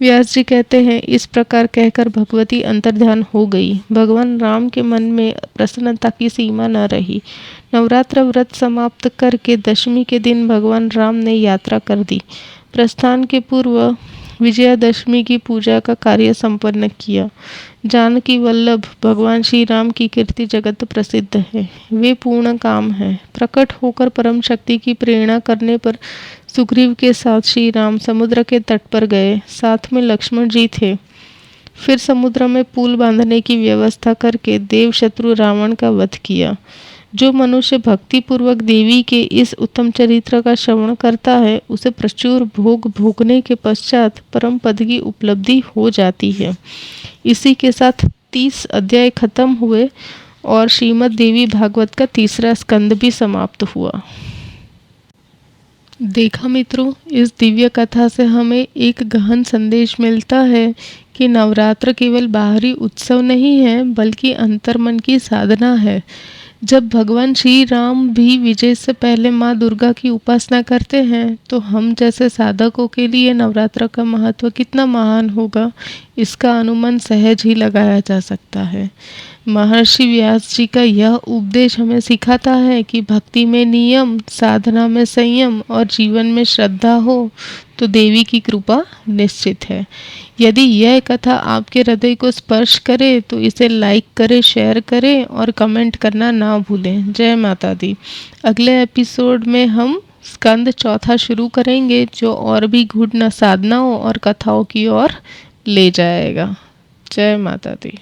व्यास जी कहते हैं, इस प्रकार कहकर भगवती अंतर्ध्यान हो गई। भगवान राम के मन में प्रसन्नता की सीमा न रही। नवरात्र व्रत समाप्त करके दशमी के दिन भगवान राम ने यात्रा कर दी। प्रस्थान के पूर्व विजयादशमी की पूजा का कार्य संपन्न किया। जानकी वल्लभ भगवान श्री राम की कीर्ति जगत प्रसिद्ध है। वे पूर्ण काम है। प्रकट होकर परम शक्ति की प्रेरणा करने पर सुग्रीव के साथ श्री राम समुद्र के तट पर गए। साथ में लक्ष्मण जी थे। फिर समुद्र में पुल बांधने की व्यवस्था करके देव शत्रु रावण का वध किया। जो मनुष्य भक्ति पूर्वक देवी के इस उत्तम चरित्र का श्रवण करता है, उसे प्रचुर भोग भोगने के पश्चात परम पद की उपलब्धि हो जाती है। इसी के साथ 30 अध्याय खत्म हुए और श्रीमद् देवी भागवत का तीसरा स्कंद भी समाप्त हुआ। देखा मित्रों, इस दिव्य कथा से हमें एक गहन संदेश मिलता है कि नवरात्र केवल बाहरी उत्सव नहीं है, बल्कि अंतर्मन की साधना है। जब भगवान श्री राम भी विजय से पहले माँ दुर्गा की उपासना करते हैं, तो हम जैसे साधकों के लिए नवरात्र का महत्व कितना महान होगा, इसका अनुमान सहज ही लगाया जा सकता है। महर्षि व्यास जी का यह उपदेश हमें सिखाता है कि भक्ति में नियम, साधना में संयम और जीवन में श्रद्धा हो तो देवी की कृपा निश्चित है। यदि यह कथा आपके हृदय को स्पर्श करे तो इसे लाइक करें, शेयर करें और कमेंट करना ना भूलें। जय माता दी। अगले एपिसोड में हम स्कंद चौथा शुरू करेंगे, जो और भी गूढ़ साधनाओं और कथाओं की ओर ले जाएगा। जय माता दी।